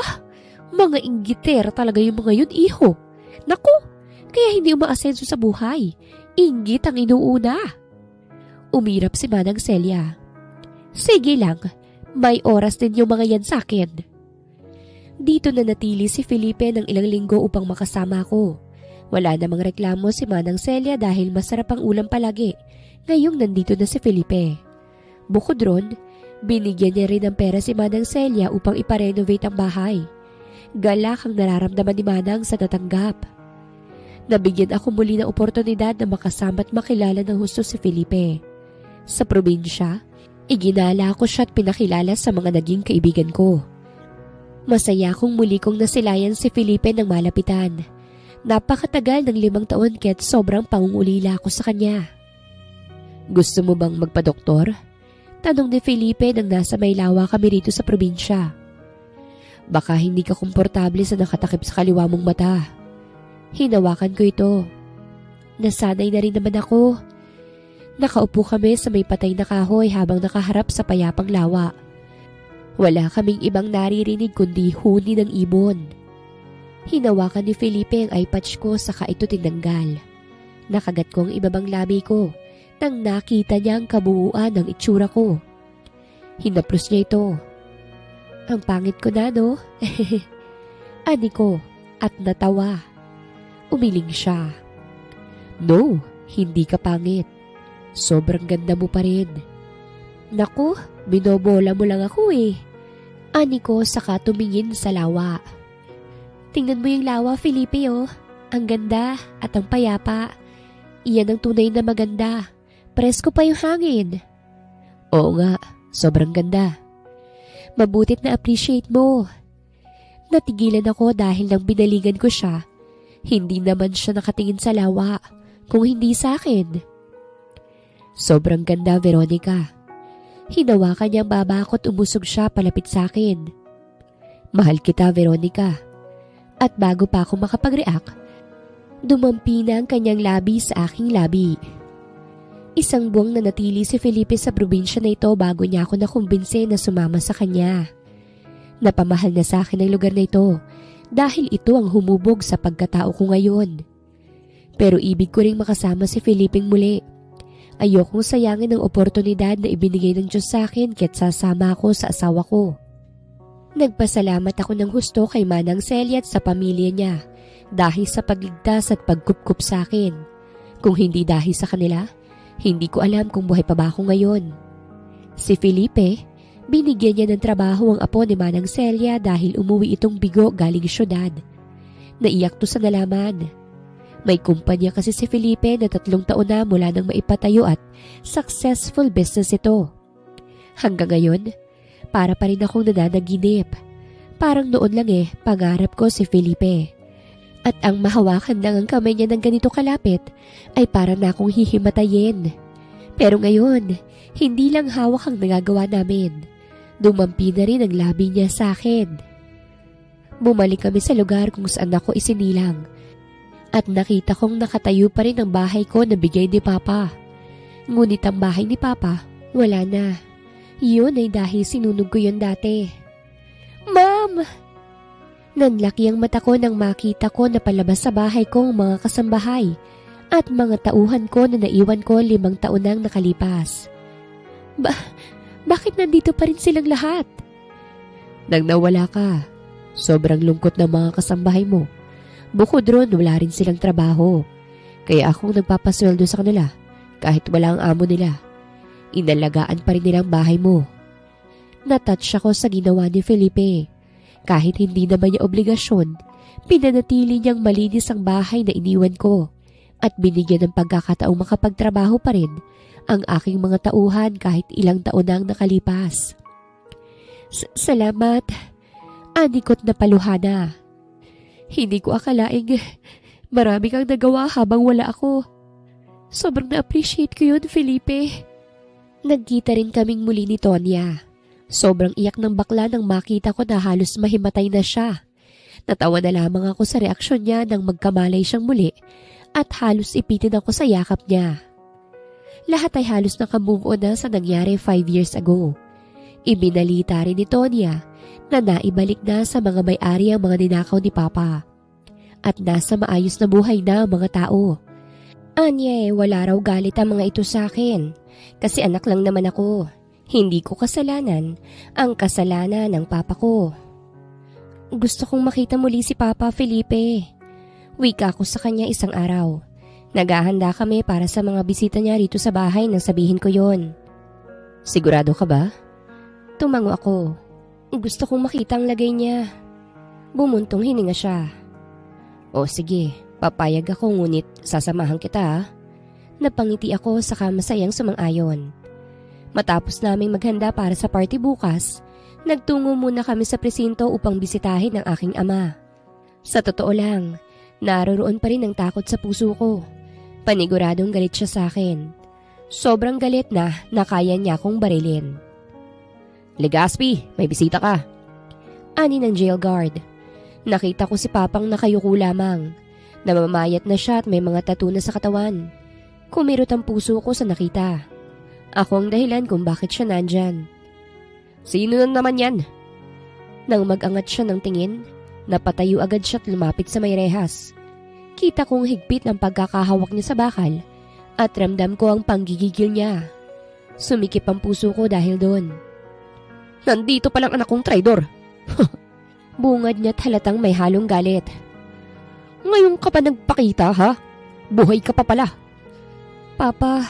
mga inggitera talaga yung mga yun, iho. Naku, kaya hindi umaasenso sa buhay. Inggit ang inuuna. Umirap si Manang Celia. Sige lang, may oras din yung mga yan sa akin. Dito na natili si Felipe ng ilang linggo upang makasama ko. Wala namang reklamo si Manang Celia dahil masarap ang ulam palagi ngayong nandito na si Felipe. Bukod ron, binigyan niya rin ng pera si Manang Celia upang iparenovate ang bahay. Galak ang nararamdaman ni Manang sa natanggap. Nabigyan ako muli ng oportunidad na makasama at makilala ng husto si Felipe. Sa probinsya, iginala ko siya at pinakilala sa mga naging kaibigan ko. Masaya kong muli kong nasilayan si Felipe ng malapitan. Napakatagal ng 5 taon kaya't sobrang pangungulila ako sa kanya. Gusto mo bang magpa-doktor? Tanong ni Felipe nang nasa Maylawa kami rito sa probinsya. Baka hindi ka komportable sa nakatakip sa kaliwa mong mata. Hinawakan ko ito. Nasanay na rin naman ako. Nakaupo kami sa may patay na kahoy habang nakaharap sa payapang lawa. Wala kaming ibang naririnig kundi huni ng ibon. Hinawakan ni Felipe ang eye patch ko saka ito tinanggal. Nakagat ko ang ibabang labi ko nang nakita niya ang kabuuan ng itsura ko. Hinaplos niya ito. Ang pangit ko na, no? Ani ko at natawa. Umiling siya. No, hindi ka pangit. Sobrang ganda mo pa rin. Naku, binobola mo lang ako eh. Ani ko saka tumingin sa lawa. Tingnan mo yung lawa, Felipe, oh. Ang ganda at ang payapa. Iyan ang tunay na maganda. Presko pa yung hangin. Oo nga, sobrang ganda. Mabutit na appreciate mo. Natigilan ako dahil nang binaligan ko siya. Hindi naman siya nakatingin sa lawa, kung hindi sa akin. Sobrang ganda, Veronica. Hinawakan niya ang baba ko at umusog siya palapit sa akin. Mahal kita, Veronica. At bago pa ako makapag-react, dumampi na ang kanyang labi sa aking labi. Isang buwang nanatili si Felipe sa probinsya na ito bago niya ako nakumbinse na sumama sa kanya. Napamahal na sa akin ang lugar na ito dahil ito ang humubog sa pagkatao ko ngayon. Pero ibig ko ring makasama si Felipe muli. Ayokong sayangin ang oportunidad na ibinigay ng Diyos sa akin kaya't sasama ako sa asawa ko. Nagpasalamat ako ng husto kay Manang Celia at sa pamilya niya dahil sa pagligtas at pagkupkup sa akin. Kung hindi dahil sa kanila, hindi ko alam kung buhay pa ba ako ngayon. Si Felipe, binigyan niya ng trabaho ang apo ni Manang Celia dahil umuwi itong bigo galing syudad. Naiyak to sa nalaman. May kumpanya kasi si Felipe na 3 taon na mula nang maipatayo at successful business ito. Hanggang ngayon, para pa rin akong nananaginip. Parang noon lang pangarap ko si Felipe. At ang mahawakan lang ang kamay niya ng ganito kalapit ay para na akong hihimatayin. Pero ngayon, hindi lang hawak ang nagagawa namin. Dumampi na rin ang labi niya sa akin. Bumalik kami sa lugar kung saan ako isinilang. At nakita kong nakatayo pa rin ang bahay ko na bigay ni Papa. Ngunit ang bahay ni Papa, wala na. Yun ay dahil sinunog ko yun dati. Ma'am! Nanlaki ang mata ko nang makita ko na palabas sa bahay ko ang mga kasambahay at mga tauhan ko na naiwan ko 5 taon nang nakalipas. Bakit nandito pa rin silang lahat? Nang nawala ka, sobrang lungkot ng mga kasambahay mo. Bukod ron, wala rin silang trabaho. Kaya akong nagpapasweldo sa kanila kahit wala ang amo nila. Inalagaan pa rin nilang bahay mo. Natouch ako sa ginawa ni Felipe. Kahit hindi naman niya obligasyon, pinanatili niyang malinis ang bahay na iniwan ko at binigyan ng pagkakataong makapagtrabaho pa rin ang aking mga tauhan kahit ilang taon nang nakalipas. Salamat, anikot na paluhana. Hindi ko akalaing marami kang nagawa habang wala ako. Sobrang na-appreciate ko yun, Felipe. Nagkita rin kaming muli ni Tonya. Sobrang iyak ng bakla nang makita ko na halos mahimatay na siya. Natawa na lamang ako sa reaksyon niya nang magkamalay siyang muli at halos ipitin ako sa yakap niya. Lahat ay halos nakamove on na sa nangyari 5 years ago. Ibinalita rin ni Tonya na naibalik na sa mga may-ari ang mga ninakaw ni Papa. At nasa maayos na buhay na ang mga tao. Anya wala raw galit ang mga ito sa akin. Kasi anak lang naman ako. Hindi ko kasalanan ang kasalanan ng papa ko. Gusto kong makita muli si Papa Felipe. Wika ko sa kanya isang araw. Naghahanda kami para sa mga bisita niya rito sa bahay nang sabihin ko yon. Sigurado ka ba? Tumango ako. Gusto kong makita ang lagay niya. Bumuntong hininga siya. O sige, papayag ako ngunit sasamahan kita ha. Napangiti ako saka masayang sumang-ayon. Matapos naming maghanda para sa party bukas, nagtungo muna kami sa presinto upang bisitahin ang aking ama. Sa totoo lang, naroroon pa rin ang takot sa puso ko. Paniguradong galit siya sa akin. Sobrang galit na kaya niya akong barilin. Legaspi, may bisita ka. Ani ng jail guard. Nakita ko si Papang nakayuko lamang. Namamayat na siya at may mga tattoo na sa katawan. Kumirot ang puso ko sa nakita. Ako ang dahilan kung bakit siya nandyan. Sino na naman yan? Nang mag-angat siya ng tingin, napatayo agad siya at lumapit sa may rehas. Kita kong higpit ang pagkakahawak niya sa bakal at ramdam ko ang panggigigil niya. Sumikip ang puso ko dahil doon. Nandito palang anak kong traidor. Bungad niya't halatang may halong galit. Ngayon ka pa nagpakita ha? Buhay ka pa pala. Papa,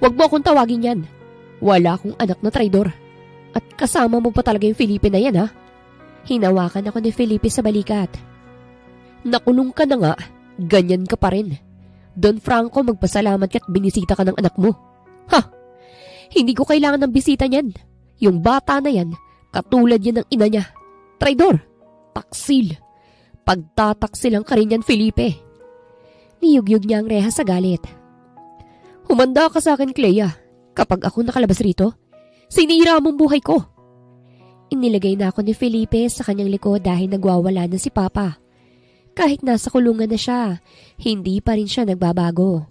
wag mo akong tawagin yan. Wala akong anak na traidor. At kasama mo pa talaga yung Felipe na yan ha? Hinawakan ako ni Felipe sa balikat. Nakulong ka na nga, ganyan ka pa rin. Don Franco, magpasalamat ka at binisita ka ng anak mo. Ha? Hindi ko kailangan ng bisita niyan. Yung bata na yan, katulad yan ng ina niya. Traidor! Taksil! Pagtataksil ang ka rin yan, Felipe. Niyugyug niya ang reha sa galit. Humanda ka sa akin, Clea. Kapag ako nakalabas rito, sinira mong buhay ko. Inilagay na ako ni Felipe sa kanyang likod dahil nagwawala na si Papa. Kahit nasa kulungan na siya, hindi pa rin siya nagbabago.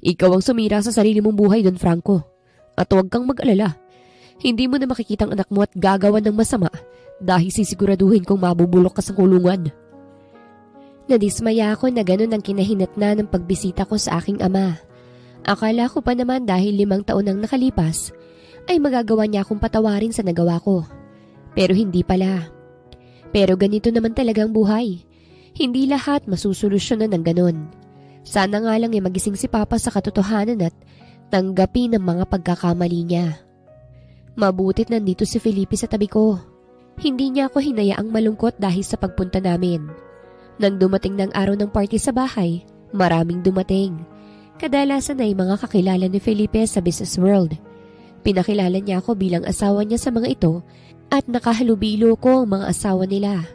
Ikaw ang sumira sa sarili mong buhay, Don Franco. At huwag kang mag-alala. Hindi mo na makikita ang anak mo at gagawan ng masama dahil sisiguraduhin kong mabubulok ka sa kulungan. Nadismaya ako na ganun ang kinahinatnan ng pagbisita ko sa aking ama. Akala ko pa naman dahil 5 taon nang nakalipas, ay magagawa niya akong patawarin sa nagawa ko. Pero hindi pala. Pero ganito naman talaga ang buhay. Hindi lahat masusolusyonan ng ganon. Sana nga lang magising si Papa sa katotohanan at tanggapin ang mga pagkakamali niya. Mabutit nandito si Felipe sa tabi ko. Hindi niya ako hinayaang malungkot dahil sa pagpunta namin. Nang dumating ng araw ng party sa bahay, maraming dumating. Kadalasan ay mga kakilala ni Felipe sa business world. Pinakilala niya ako bilang asawa niya sa mga ito at nakahalubilo ko ang mga asawa nila.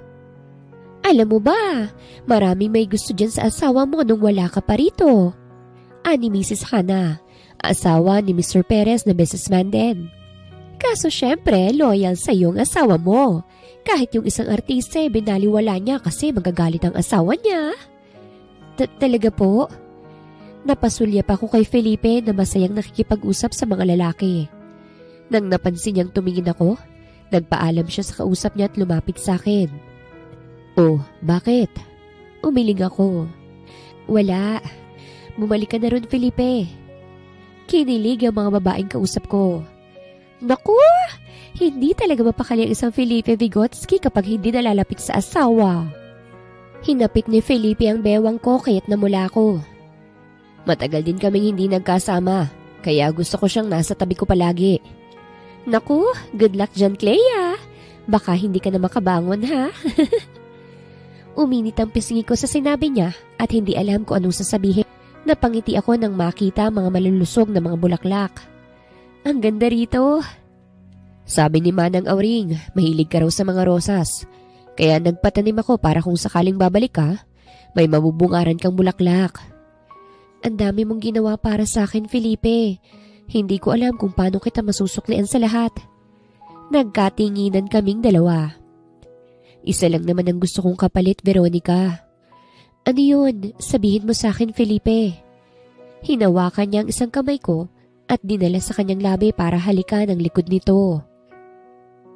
Alam mo ba, maraming may gusto dyan sa asawa mo nung wala ka pa rito. Ani Mrs. Hannah, asawa ni Mr. Perez na businessman din. Kaso syempre, loyal sa iyong asawa mo. Kahit yung isang artista binaliwala niya kasi magagalit ang asawa niya. Talaga po? Napasulyap ako kay Felipe na masayang nakikipag-usap sa mga lalaki. Nang napansin niyang tumingin ako, nagpaalam siya sa kausap niya at lumapit sa akin. Oh, bakit? Umiling ako. Wala. Bumalik ka na ron, Felipe. Kinilig ang mga babaeng kausap ko. Naku! Hindi talaga mapakali ang isang Felipe Vygotsky kapag hindi nalalapit sa asawa. Hinapit ni Felipe ang bewang ko kaya't namula ko. Matagal din kaming hindi nagkasama, kaya gusto ko siyang nasa tabi ko palagi. Naku, good luck dyan, Clea. Baka hindi ka na makabangon, ha? Uminit ang pisngi ko sa sinabi niya at hindi alam ko anong sasabihin. Napangiti ako nang makita mga malulusog na mga bulaklak. Ang ganda rito. Sabi ni Manang Auring, mahilig ka raw sa mga rosas. Kaya nagpatanim ako para kung sakaling babalik ka, may mabubungaran kang bulaklak. Ang dami mong ginawa para sa akin, Felipe. Hindi ko alam kung paano kita masusuklian sa lahat. Nagkatinginan kaming dalawa. Isa lang naman ang gusto kong kapalit, Veronica. Ano yun? Sabihin mo sa akin, Felipe. Hinawakan niya ang isang kamay ko at dinala sa kanyang labi para halikan ang likod nito.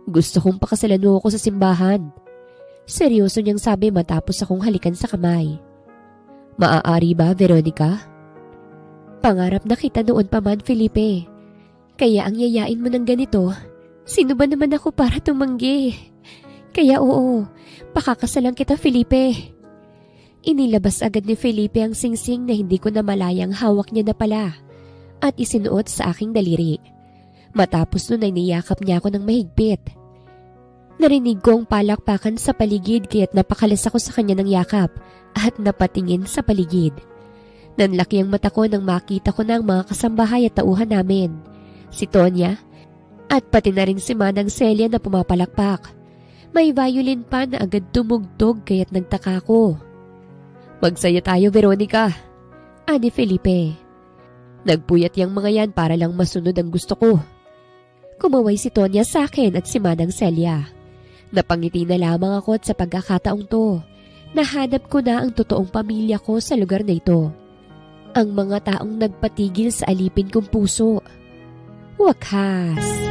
Gusto kong pakasalan mo ako sa simbahan. Seryoso niyang sabi matapos akong halikan sa kamay. Maaari ba, Veronica? Pangarap na kita noon pa man, Felipe. Kaya ang yayain mo ng ganito, sino ba naman ako para tumanggi? Kaya oo, pakakasalan kita, Felipe. Inilabas agad ni Felipe ang singsing na hindi ko namalayang hawak niya na pala at isinuot sa aking daliri. Matapos nun ay niyakap niya ako ng mahigpit. Narinig ko ang palakpakan sa paligid kaya't napakalas ako sa kanya ng yakap at napatingin sa paligid. Nanlaki ang mata ko nang makita ko na ang mga kasambahay at tauhan namin. Si Tonya at pati na rin si Manang Celia na pumapalakpak. May violin pa na agad tumugtog kaya't nagtaka ko. Magsaya tayo, Veronica, ani Felipe. Nagpuyat yang mga yan para lang masunod ang gusto ko. Kumaway si Tonya sa akin at si Manang Celia. Napangiti na lamang ako at sa pagkakataong to, nahanap ko na ang totoong pamilya ko sa lugar na ito. Ang mga taong nagpatigil sa alipin kong puso. Wakas!